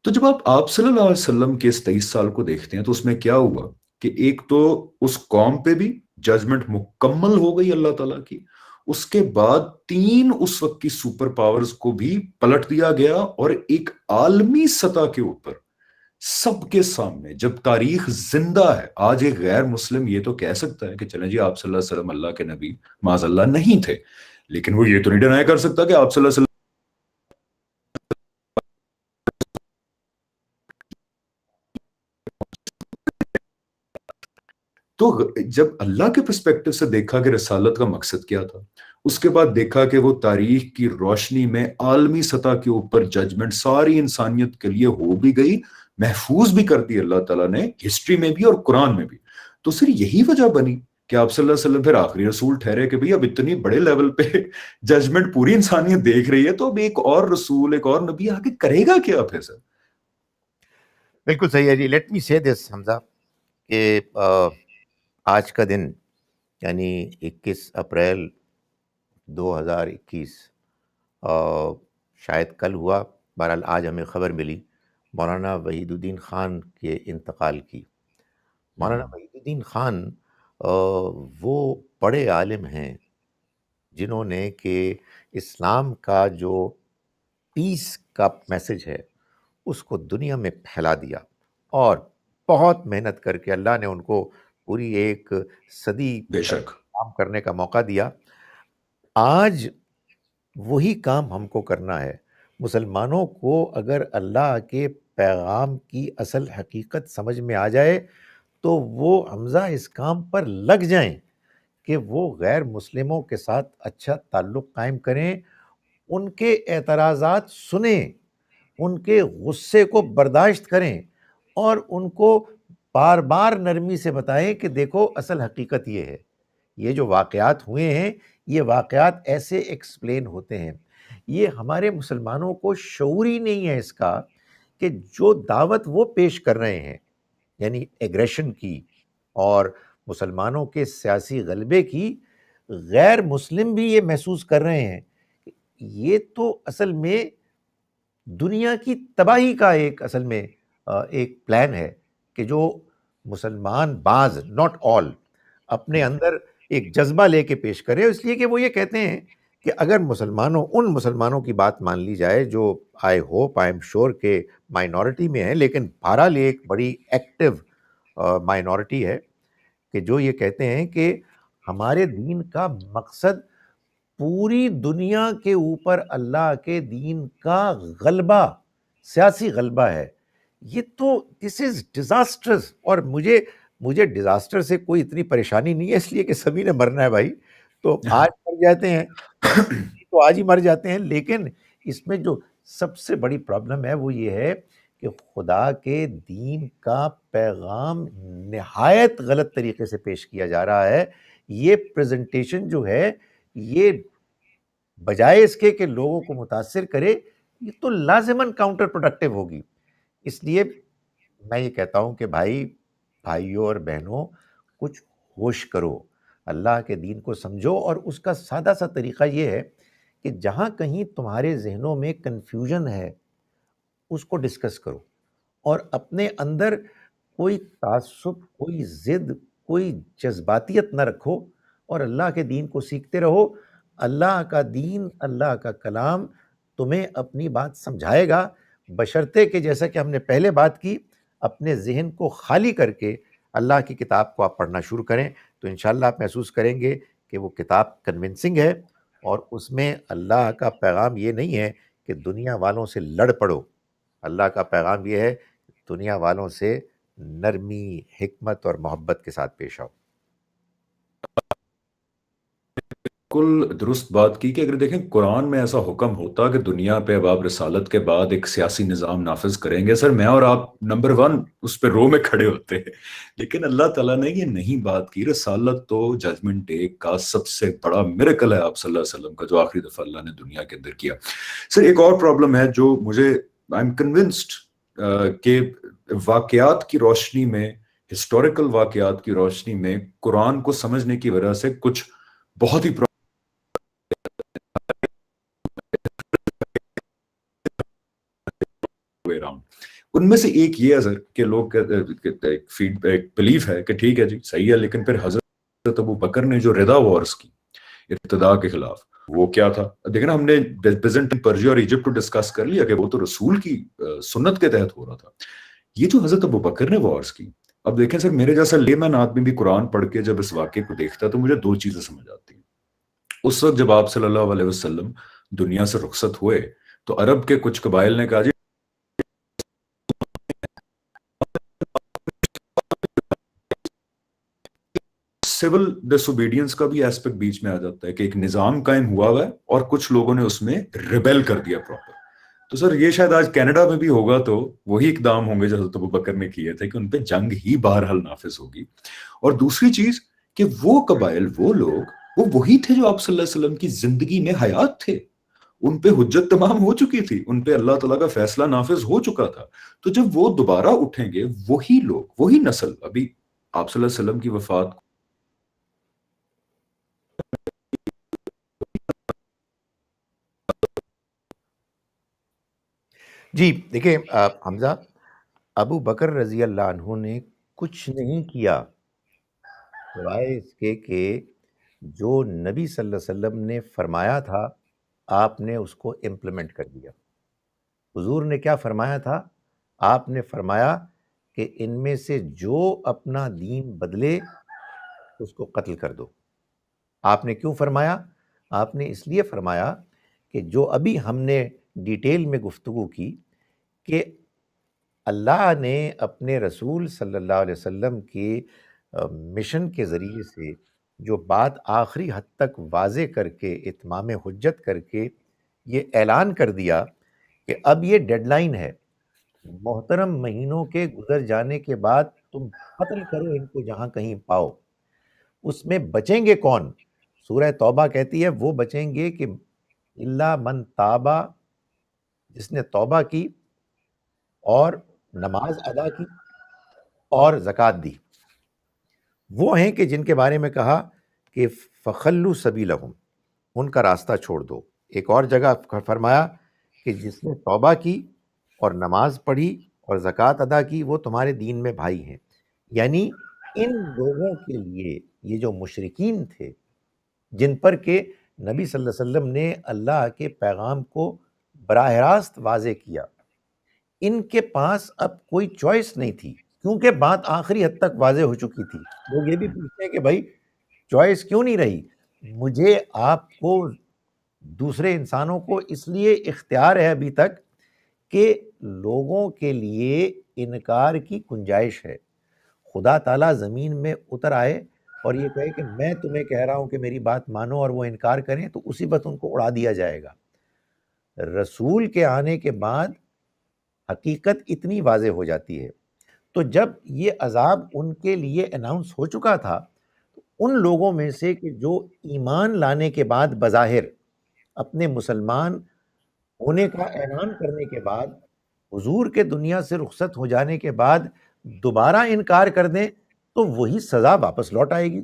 تو جب آپ صلی اللہ علیہ وسلم کے اس 23 سال کو دیکھتے ہیں تو اس میں کیا ہوا کہ ایک تو اس قوم پہ بھی ججمنٹ مکمل ہو گئی اللہ تعالیٰ کی، اس کے بعد 3 اس وقت کی سپر پاورز کو بھی پلٹ دیا گیا، اور ایک عالمی سطح کے اوپر سب کے سامنے جب تاریخ زندہ ہے، آج ایک غیر مسلم یہ تو کہہ سکتا ہے کہ چلیں جی آپ صلی اللہ علیہ وسلم اللہ کے نبی معاذ اللہ نہیں تھے، لیکن وہ یہ تو نہیں ڈینائی کر سکتا کہ آپ صلی اللہ علیہ وسلم تو جب اللہ کے پرسپیکٹو سے دیکھا کہ رسالت کا مقصد کیا تھا، اس کے بعد دیکھا کہ وہ تاریخ کی روشنی میں عالمی سطح کے اوپر ججمنٹ ساری انسانیت کے لیے ہو بھی گئی، محفوظ بھی کر دی اللہ تعالیٰ نے ہسٹری میں بھی اور قرآن میں بھی، تو صرف یہی وجہ بنی کہ آپ صلی اللہ علیہ وسلم پھر آخری رسول ٹھہرے کہ بھئی اب اتنی بڑے لیول پہ ججمنٹ پوری انسانیت دیکھ رہی ہے، تو اب ایک اور رسول ایک اور نبی آگے کرے گا کیا پھر سر؟ بالکل صحیح ہے جی۔ لیٹ می سے دس حمزہ کہ آج کا دن یعنی 21 اپریل 2021 شاید کل ہوا، بہرحال آج ہمیں خبر ملی مولانا وحید الدین خان کے انتقال کی۔ مولانا وحید الدین خان وہ بڑے عالم ہیں جنہوں نے کہ اسلام کا جو پیس کا میسج ہے اس کو دنیا میں پھیلا دیا، اور بہت محنت کر کے اللہ نے ان کو پوری ایک صدی بے شک کام کرنے کا موقع دیا۔ آج وہی کام ہم کو کرنا ہے۔ مسلمانوں کو اگر اللہ کے پیغام کی اصل حقیقت سمجھ میں آ جائے تو وہ حمزہ اس کام پر لگ جائیں کہ وہ غیر مسلموں کے ساتھ اچھا تعلق قائم کریں، ان کے اعتراضات سنیں، ان کے غصے کو برداشت کریں، اور ان کو بار بار نرمی سے بتائیں کہ دیکھو اصل حقیقت یہ ہے، یہ جو واقعات ہوئے ہیں یہ واقعات ایسے ایکسپلین ہوتے ہیں۔ یہ ہمارے مسلمانوں کو شعور ہی نہیں ہے اس کا کہ جو دعوت وہ پیش کر رہے ہیں، یعنی ایگریشن کی اور مسلمانوں کے سیاسی غلبے کی، غیر مسلم بھی یہ محسوس کر رہے ہیں کہ یہ تو اصل میں دنیا کی تباہی کا ایک اصل میں ایک پلان ہے کہ جو مسلمان بعض ناٹ آل اپنے اندر ایک جذبہ لے کے پیش کرے، اس لیے کہ وہ یہ کہتے ہیں کہ اگر ان مسلمانوں کی بات مان لی جائے جو I hope I am sure کہ مائنورٹی میں ہے، لیکن بہرحال یہ ایک بڑی ایکٹیو مائنورٹی ہے، کہ جو یہ کہتے ہیں کہ ہمارے دین کا مقصد پوری دنیا کے اوپر اللہ کے دین کا غلبہ، سیاسی غلبہ ہے۔ یہ تو دس از ڈیزاسٹرز، اور مجھے ڈیزاسٹر سے کوئی اتنی پریشانی نہیں ہے، اس لیے کہ سبھی نے مرنا ہے بھائی، تو آج مر جاتے ہیں تو آج ہی مر جاتے ہیں، لیکن اس میں جو سب سے بڑی پرابلم ہے وہ یہ ہے کہ خدا کے دین کا پیغام نہایت غلط طریقے سے پیش کیا جا رہا ہے۔ یہ پریزنٹیشن جو ہے یہ بجائے اس کے کہ لوگوں کو متاثر کرے، یہ تو لازماً کاؤنٹر پروڈکٹیو ہوگی۔ اس لیے میں یہ کہتا ہوں کہ بھائیوں اور بہنوں، کچھ ہوش کرو، اللہ کے دین کو سمجھو، اور اس کا سادہ سا طریقہ یہ ہے کہ جہاں کہیں تمہارے ذہنوں میں کنفیوژن ہے اس کو ڈسکس کرو، اور اپنے اندر کوئی تعصب، کوئی ضد، کوئی جذباتیت نہ رکھو، اور اللہ کے دین کو سیکھتے رہو۔ اللہ کا دین، اللہ کا کلام تمہیں اپنی بات سمجھائے گا، بشرطے کہ جیسا کہ ہم نے پہلے بات کی، اپنے ذہن کو خالی کر کے اللہ کی کتاب کو آپ پڑھنا شروع کریں، تو انشاءاللہ آپ محسوس کریں گے کہ وہ کتاب کنونسنگ ہے، اور اس میں اللہ کا پیغام یہ نہیں ہے کہ دنیا والوں سے لڑ پڑو۔ اللہ کا پیغام یہ ہے، دنیا والوں سے نرمی، حکمت اور محبت کے ساتھ پیش آؤ۔ بالکل درست بات کی کہ اگر دیکھیں قرآن میں ایسا حکم ہوتا کہ دنیا پہ اب آپ رسالت کے بعد ایک سیاسی نظام نافذ کریں گے، سر میں اور آپ نمبر 1 اس پہ رو میں کھڑے ہوتے ہیں، لیکن اللہ تعالیٰ نے یہ نہیں بات کی۔ رسالت تو ججمنٹ ڈے کا سب سے بڑا میریکل ہے آپ صلی اللہ علیہ وسلم کا، جو آخری دفعہ اللہ نے دنیا کے اندر کیا۔ سر ایک اور پرابلم ہے جو مجھے آئی ایم کنونسڈ کہ واقعات کی روشنی میں، ہسٹوریکل واقعات کی روشنی میں قرآن کو سمجھنے کی وجہ سے کچھ بہت ہی ان میں سے ایک یہ ہے سر کہ لوگ فیڈ بیک بلیف ہے کہ ٹھیک ہے جی صحیح ہے، لیکن پھر حضرت ابو بکر نے جو ردا وارز کی ارتداء کے خلاف، وہ کیا تھا؟ دیکھیں نا، ہم نے بیزنٹائن پرشیا اور ایجپٹ کو ڈسکس کر لیا کہ وہ تو رسول کی سنت کے تحت ہو رہا تھا۔ یہ جو حضرت ابو بکر نے وارز کی، اب دیکھیں سر میرے جیسا لیمن آدمی بھی قرآن پڑھ کے جب اس واقعے کو دیکھتا ہے تو مجھے 2 چیزیں سمجھ آتی ہیں۔ اس وقت جب آپ صلی اللہ علیہ وسلم دنیا سے رخصت ہوئے تو عرب کے کچھ قبائل نے کہا جی سول ڈس اوبیڈینس کا بھی ایسپیکٹ بیچ میں آ جاتا ہے کہ ایک نظام قائم ہوا ہوا ہے اور کچھ لوگوں نے اس میں ریبیل کر دیا پراپر۔ تو سر یہ شاید آج کینیڈا میں بھی ہوگا تو وہی اقدام ہوں گے جو حضرت ابو بکر نے کیے تھے کہ ان پہ جنگ ہی بہرحال نافذ ہوگی۔ اور دوسری چیز کہ وہ قبائل، وہ لوگ، وہ وہی تھے جو آپ صلی اللہ علیہ وسلم کی زندگی میں حیات تھے، ان پہ حجت تمام ہو چکی تھی، ان پہ اللہ تعالیٰ کا فیصلہ نافذ ہو چکا تھا۔ تو جب وہ دوبارہ اٹھیں گے، وہی لوگ، وہی نسل، ابھی آپ صلی اللہ علیہ وسلم کی وفات جی دیکھیں حمزہ، ابو بکر رضی اللہ عنہ نے کچھ نہیں کیا سوائے اس کے کہ جو نبی صلی اللہ علیہ وسلم نے فرمایا تھا آپ نے اس کو امپلیمنٹ کر دیا۔ حضور نے کیا فرمایا تھا؟ آپ نے فرمایا کہ ان میں سے جو اپنا دین بدلے اس کو قتل کر دو۔ آپ نے کیوں فرمایا؟ آپ نے اس لیے فرمایا کہ جو ابھی ہم نے ڈیٹیل میں گفتگو کی کہ اللہ نے اپنے رسول صلی اللہ علیہ وسلم کے مشن کے ذریعے سے جو بات آخری حد تک واضح کر کے، اتمام حجت کر کے یہ اعلان کر دیا کہ اب یہ ڈیڈ لائن ہے، محترم مہینوں کے گزر جانے کے بعد تم قتل کرو ان کو جہاں کہیں پاؤ۔ اس میں بچیں گے کون؟ سورہ توبہ کہتی ہے وہ بچیں گے کہ اللہ من تابا، جس نے توبہ کی اور نماز ادا کی اور زکوٰۃ دی، وہ ہیں کہ جن کے بارے میں کہا کہ فخلو سبیلہم، ان کا راستہ چھوڑ دو۔ ایک اور جگہ فرمایا کہ جس نے توبہ کی اور نماز پڑھی اور زکوٰۃ ادا کی وہ تمہارے دین میں بھائی ہیں۔ یعنی ان لوگوں کے لیے، یہ جو مشرکین تھے جن پر کہ نبی صلی اللہ علیہ وسلم نے اللہ کے پیغام کو براہ راست واضح کیا، ان کے پاس اب کوئی چوائس نہیں تھی، کیونکہ بات آخری حد تک واضح ہو چکی تھی۔ لوگ یہ بھی پوچھتے ہیں کہ بھائی چوائس کیوں نہیں رہی؟ مجھے آپ کو، دوسرے انسانوں کو اس لیے اختیار ہے ابھی تک کہ لوگوں کے لیے انکار کی گنجائش ہے۔ خدا تعالیٰ زمین میں اتر آئے اور یہ کہے کہ میں تمہیں کہہ رہا ہوں کہ میری بات مانو، اور وہ انکار کریں تو اسی وقت ان کو اڑا دیا جائے گا۔ رسول کے آنے کے بعد حقیقت اتنی واضح ہو جاتی ہے۔ تو جب یہ عذاب ان کے لیے اناؤنس ہو چکا تھا، ان لوگوں میں سے کہ جو ایمان لانے کے بعد بظاہر اپنے مسلمان ہونے کا اعلان کرنے کے بعد، حضور کے دنیا سے رخصت ہو جانے کے بعد دوبارہ انکار کر دیں تو وہی سزا واپس لوٹ آئے گی۔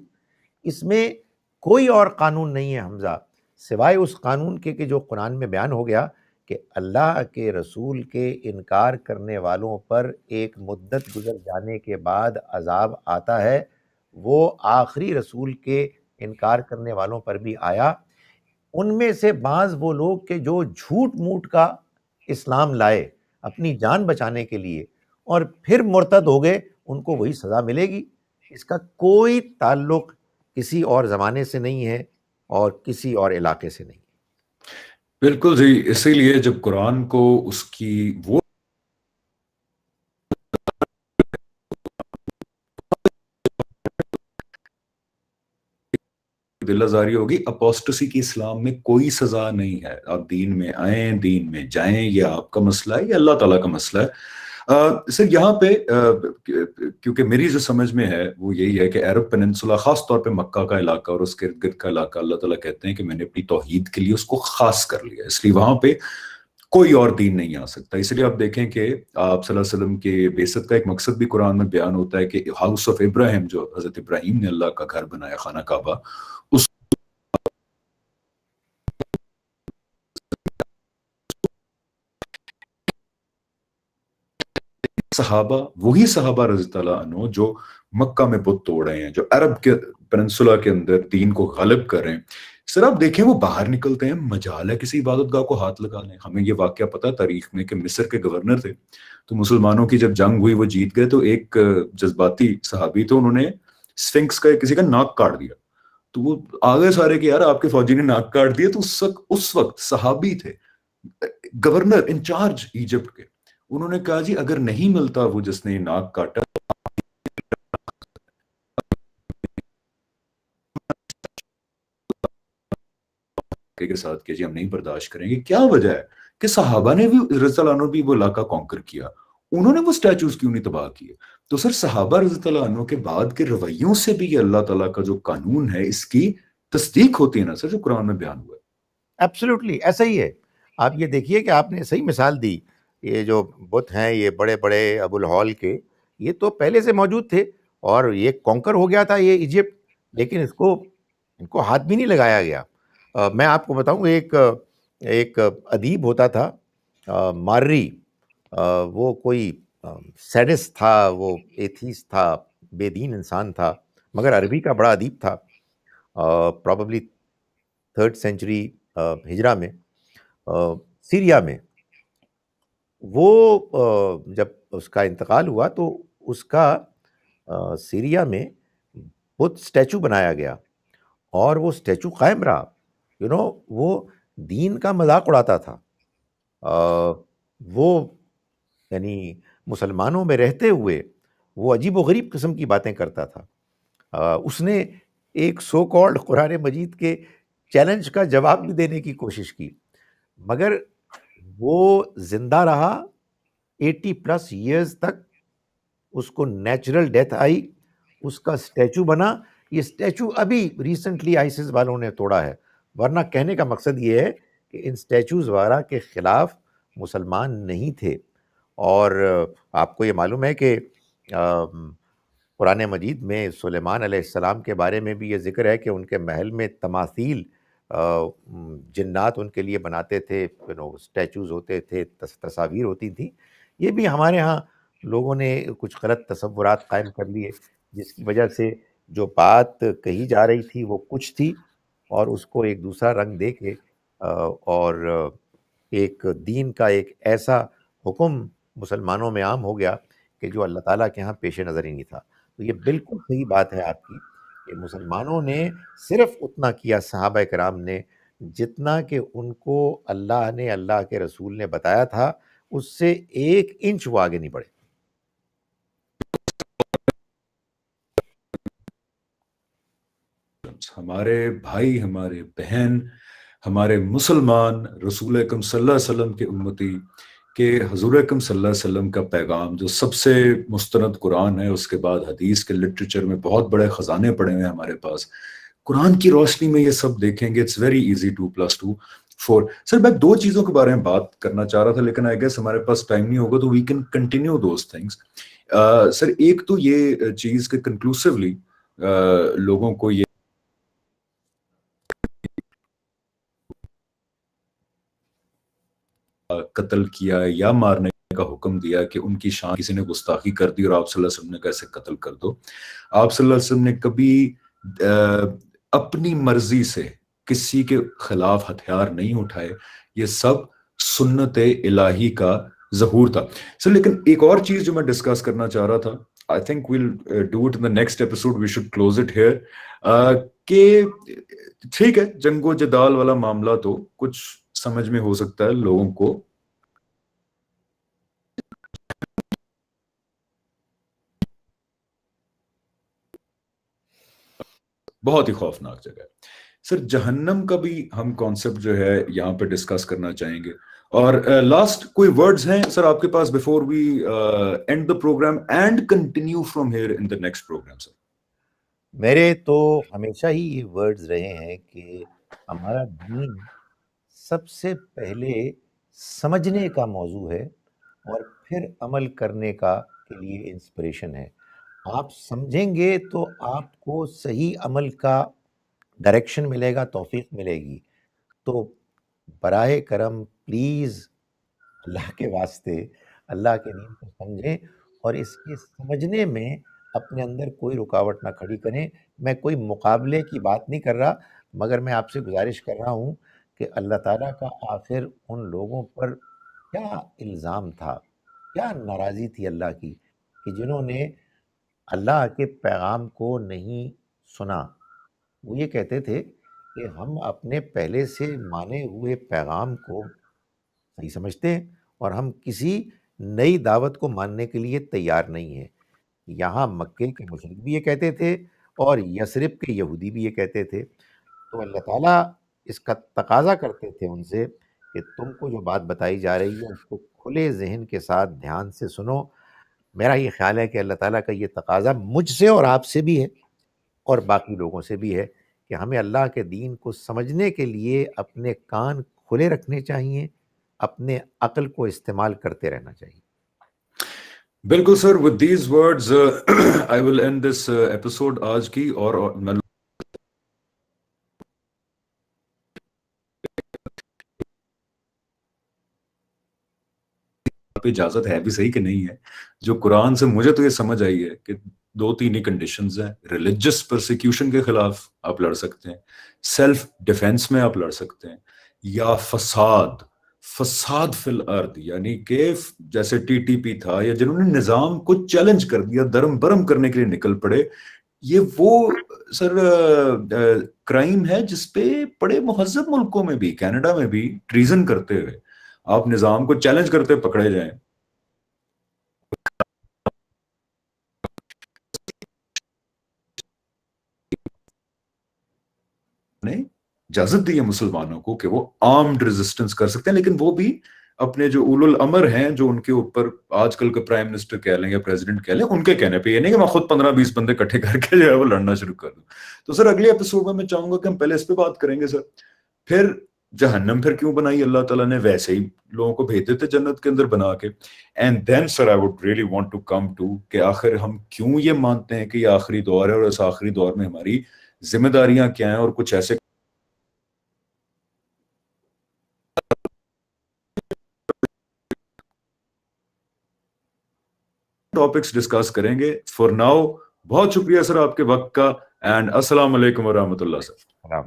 اس میں کوئی اور قانون نہیں ہے حمزہ، سوائے اس قانون کے کہ جو قرآن میں بیان ہو گیا کہ اللہ کے رسول کے انکار کرنے والوں پر ایک مدت گزر جانے کے بعد عذاب آتا ہے۔ وہ آخری رسول کے انکار کرنے والوں پر بھی آیا۔ ان میں سے بعض وہ لوگ کہ جو جھوٹ موٹ کا اسلام لائے اپنی جان بچانے کے لیے اور پھر مرتد ہو گئے، ان کو وہی سزا ملے گی۔ اس کا کوئی تعلق کسی اور زمانے سے نہیں ہے اور کسی اور علاقے سے نہیں۔ بالکل جی، اسی لیے جب قرآن کو اس کی وہ دل آزاری ہوگی، اپوسٹسی کی اسلام میں کوئی سزا نہیں ہے۔ آپ دین میں آئیں، دین میں جائیں، یہ آپ کا مسئلہ ہے، یہ اللہ تعالیٰ کا مسئلہ ہے۔ سر یہاں پہ کیونکہ میری جو سمجھ میں ہے وہ یہی ہے کہ عرب پیننسولا، خاص طور پہ مکہ کا علاقہ اور اس کے ارد گرد کا علاقہ، اللہ تعالیٰ کہتے ہیں کہ میں نے اپنی توحید کے لیے اس کو خاص کر لیا، اس لیے وہاں پہ کوئی اور دین نہیں آ سکتا۔ اس لیے آپ دیکھیں کہ آپ صلی اللہ علیہ وسلم کے بعثت کا ایک مقصد بھی قرآن میں بیان ہوتا ہے کہ ہاؤس آف ابراہیم، جو حضرت ابراہیم نے اللہ کا گھر بنایا، خانہ کعبہ، اس صحابہ، وہی صحابہ رضی اللہ عنہ جو مکہ میں بت توڑ رہے ہیں، جو عرب کے پیننسولا کے اندر دین کو غالب کر رہے ہیں، سر آپ دیکھیں وہ باہر نکلتے ہیں، مجال ہے کسی عبادت گاہ کو ہاتھ لگا لیں۔ ہمیں یہ واقعہ پتا تاریخ میں کہ مصر کے گورنر تھے، تو مسلمانوں کی جب جنگ ہوئی وہ جیت گئے، تو ایک جذباتی صحابی تو انہوں نے سفنکس کا کسی کا ناک کاٹ دیا، تو وہ آگے سارے کہ یار آپ کے فوجی نے ناک کاٹ دیا، تو اس وقت صحابی تھے، گورنر انچارج ایجپٹ کے، انہوں نے کہا جی اگر نہیں ملتا وہ جس نے ناک کاٹا کے ساتھ کہ جی ہم نہیں برداشت کریں گے۔ کیا وجہ ہے کہ صحابہ نے بھی رضی اللہ عنہ بھی وہ علاقہ کانکر کیا، انہوں نے وہ سٹیچوز کیوں نہیں تباہ کیے؟ تو سر صحابہ رضی اللہ عنہ کے بعد کے رویوں سے بھی یہ اللہ تعالیٰ کا جو قانون ہے اس کی تصدیق ہوتی ہے نا سر، جو قرآن میں بیان ہوا ہے۔ ایبسلیوٹلی ایسا ہی ہے۔ آپ یہ دیکھیے کہ آپ نے صحیح مثال دی، یہ جو بت ہیں یہ بڑے بڑے ابو الہول کے، یہ تو پہلے سے موجود تھے اور یہ کانکر ہو گیا تھا یہ ایجپٹ، لیکن ان کو ہاتھ بھی نہیں لگایا گیا۔ میں آپ کو بتاؤں، ایک ادیب ہوتا تھا مارری، وہ کوئی سیڈس تھا، وہ ایتھیس تھا، بے دین انسان تھا، مگر عربی کا بڑا ادیب تھا، پراببلی 3rd سینچری ہجرہ میں، سیریا میں۔ وہ جب اس کا انتقال ہوا تو اس کا سیریا میں بت اسٹیچو بنایا گیا اور وہ اسٹیچو قائم رہا۔ وہ دین کا مذاق اڑاتا تھا، وہ یعنی مسلمانوں میں رہتے ہوئے وہ عجیب و غریب قسم کی باتیں کرتا تھا۔ اس نے ایک سو کالڈ قرآن مجید کے چیلنج کا جواب بھی دینے کی کوشش کی، مگر وہ زندہ رہا 80+ ایئرز تک، اس کو نیچرل ڈیتھ آئی، اس کا اسٹیچو بنا۔ یہ اسٹیچو ابھی ریسنٹلی آئیسس والوں نے توڑا ہے، ورنہ کہنے کا مقصد یہ ہے کہ ان اسٹیچوز وغیرہ کے خلاف مسلمان نہیں تھے۔ اور آپ کو یہ معلوم ہے کہ قرآن مجید میں سلیمان علیہ السلام کے بارے میں بھی یہ ذکر ہے کہ ان کے محل میں تماثیل جنات ان کے لیے بناتے تھے، اسٹیچوز ہوتے تھے، تصاویر ہوتی تھیں۔ یہ بھی ہمارے ہاں لوگوں نے کچھ غلط تصورات قائم کر لیے، جس کی وجہ سے جو بات کہی جا رہی تھی وہ کچھ تھی اور اس کو ایک دوسرا رنگ دے کے اور ایک دین کا ایک ایسا حکم مسلمانوں میں عام ہو گیا کہ جو اللہ تعالیٰ کے ہاں پیش نظر ہی نہیں تھا۔ تو یہ بالکل صحیح بات ہے آپ کی کہ مسلمانوں نے صرف اتنا کیا، صحابہ کرام نے، جتنا کہ ان کو اللہ نے، اللہ کے رسول نے بتایا تھا، اس سے 1 انچ وہ آگے نہیں بڑھے۔ ہمارے بھائی، ہمارے بہن، ہمارے مسلمان رسول اکرم صلی اللہ علیہ وسلم کے امتی، کہ حضور اکرم صلی اللہ علیہ وسلم کا پیغام جو سب سے مستند قرآن ہے، اس کے بعد حدیث کے لٹریچر میں بہت بڑے خزانے پڑے ہوئے ہیں ہمارے پاس، قرآن کی روشنی میں یہ سب دیکھیں گے، اٹس ویری ایزی 2+2۔ 4. سر میں 2 چیزوں کے بارے میں بات کرنا چاہ رہا تھا لیکن آئی گیس ہمارے پاس ٹائم نہیں ہوگا تو we can continue those things. Sir ایک تو یہ چیز کہ کنکلوسیولی لوگوں کو یہ قتل کیا یا مارنے کا حکم دیا کہ ان کی شان کسی نے گستاخی کر دی اور آپ صلی اللہ علیہ وسلم نے کیسے قتل کر دو. آپ صلی اللہ علیہ وسلم نے کبھی اپنی مرضی سے کسی کے خلاف ہتھیار نہیں اٹھائے. یہ سب سنت الہی کا ظہور تھا. سر لیکن ایک اور چیز جو میں ڈسکس کرنا چاہ رہا تھا, I think we'll do it in the next episode, we should close it here, کہ ٹھیک ہے جنگ و جدال والا معاملہ تو کچھ سمجھ میں ہو سکتا ہے لوگوں کو, بہت ہی خوفناک جگہ ہے. سر جہنم کا بھی ہم کانسیپٹ جو ہے یہاں پہ ڈسکس کرنا چاہیں گے. اور لاسٹ کوئی ورڈز ہیں سر آپ کے پاس before we end the programme and continue from here in the next programme? Sir میرے تو ہمیشہ ہی یہ ورڈز رہے ہیں کہ ہمارا دین سب سے پہلے سمجھنے کا موضوع ہے اور پھر عمل کرنے کا کے لیے انسپریشن ہے. آپ سمجھیں گے تو آپ کو صحیح عمل کا ڈائریکشن ملے گا, توفیق ملے گی. تو برائے کرم پلیز اللہ کے واسطے اللہ کے دین کو سمجھیں اور اس کے سمجھنے میں اپنے اندر کوئی رکاوٹ نہ کھڑی کریں. میں کوئی مقابلے کی بات نہیں کر رہا, مگر میں آپ سے گزارش کر رہا ہوں کہ اللہ تعالیٰ کا آخر ان لوگوں پر کیا الزام تھا, کیا ناراضی تھی اللہ کی, کہ جنہوں نے اللہ کے پیغام کو نہیں سنا. وہ یہ کہتے تھے کہ ہم اپنے پہلے سے مانے ہوئے پیغام کو صحیح سمجھتے ہیں اور ہم کسی نئی دعوت کو ماننے کے لیے تیار نہیں ہیں. یہاں مکے کے مشرک بھی یہ کہتے تھے اور یثرب کے یہودی بھی یہ کہتے تھے. تو اللہ تعالیٰ اس کا تقاضا کرتے تھے ان سے کہ تم کو جو بات بتائی جا رہی ہے اس کو کھلے ذہن کے ساتھ دھیان سے سنو. میرا یہ خیال ہے کہ اللہ تعالیٰ کا یہ تقاضا مجھ سے اور آپ سے بھی ہے اور باقی لوگوں سے بھی ہے کہ ہمیں اللہ کے دین کو سمجھنے کے لیے اپنے کان کھلے رکھنے چاہیے, اپنے عقل کو استعمال کرتے رہنا چاہیے. بالکل سر, with these words I will end this episode آج کی. اور میں پہ اجازت ہے بھی صحیح کہ نہیں ہے. جو قرآن سے مجھے تو یہ سمجھ آئی ہے کہ 2-3 ہی کنڈیشنز ہیں. ریلیجس پرسیکیوشن کے خلاف آپ لڑ سکتے ہیں, سیلف ڈیفense میں آپ لڑ سکتے ہیں, یا فساد فی الارض, یعنی کہ جیسے ٹی ٹی پی تھا, یا جنہوں نے نظام کو چیلنج کر دیا, درم برم کرنے کے لیے نکل پڑے. یہ وہ سر کرائم ہے جس پہ بڑے مہذب ملکوں میں بھی, کینیڈا میں بھی, ٹریزن کرتے ہوئے آپ نظام کو چیلنج کرتے پکڑے جائیں. نے اجازت دی ہے مسلمانوں کو کہ وہ آرمڈ ریزسٹنس کر سکتے ہیں, لیکن وہ بھی اپنے جو اولو الامر ہیں, جو ان کے اوپر آج کل کا پرائم منسٹر کہہ لیں یا پریزیڈنٹ کہہ لیں, ان کے کہنے پہ. یہ نہیں کہ میں خود 15-20 بندے اکٹھے کر کے جو ہے وہ لڑنا شروع کر دوں. تو سر اگلے ایپیسوڈ میں چاہوں گا کہ ہم پہلے اس پہ بات کریں گے سر. پھر جہنم پھر کیوں بنائی اللہ تعالیٰ نے, ویسے ہی لوگوں کو بھیج دیتے جنت کے اندر بنا کے. And then sir I would really want to come to کہ آخر ہم کیوں یہ مانتے ہیں کہ یہ آخری دور ہے, اور اس آخری دور میں ہماری ذمہ داریاں کیا ہیں, اور کچھ ایسے ٹاپکس ڈسکس کریں گے. فار ناؤ بہت شکریہ سر آپ کے وقت کا, اینڈ السلام علیکم ورحمۃ اللہ سر.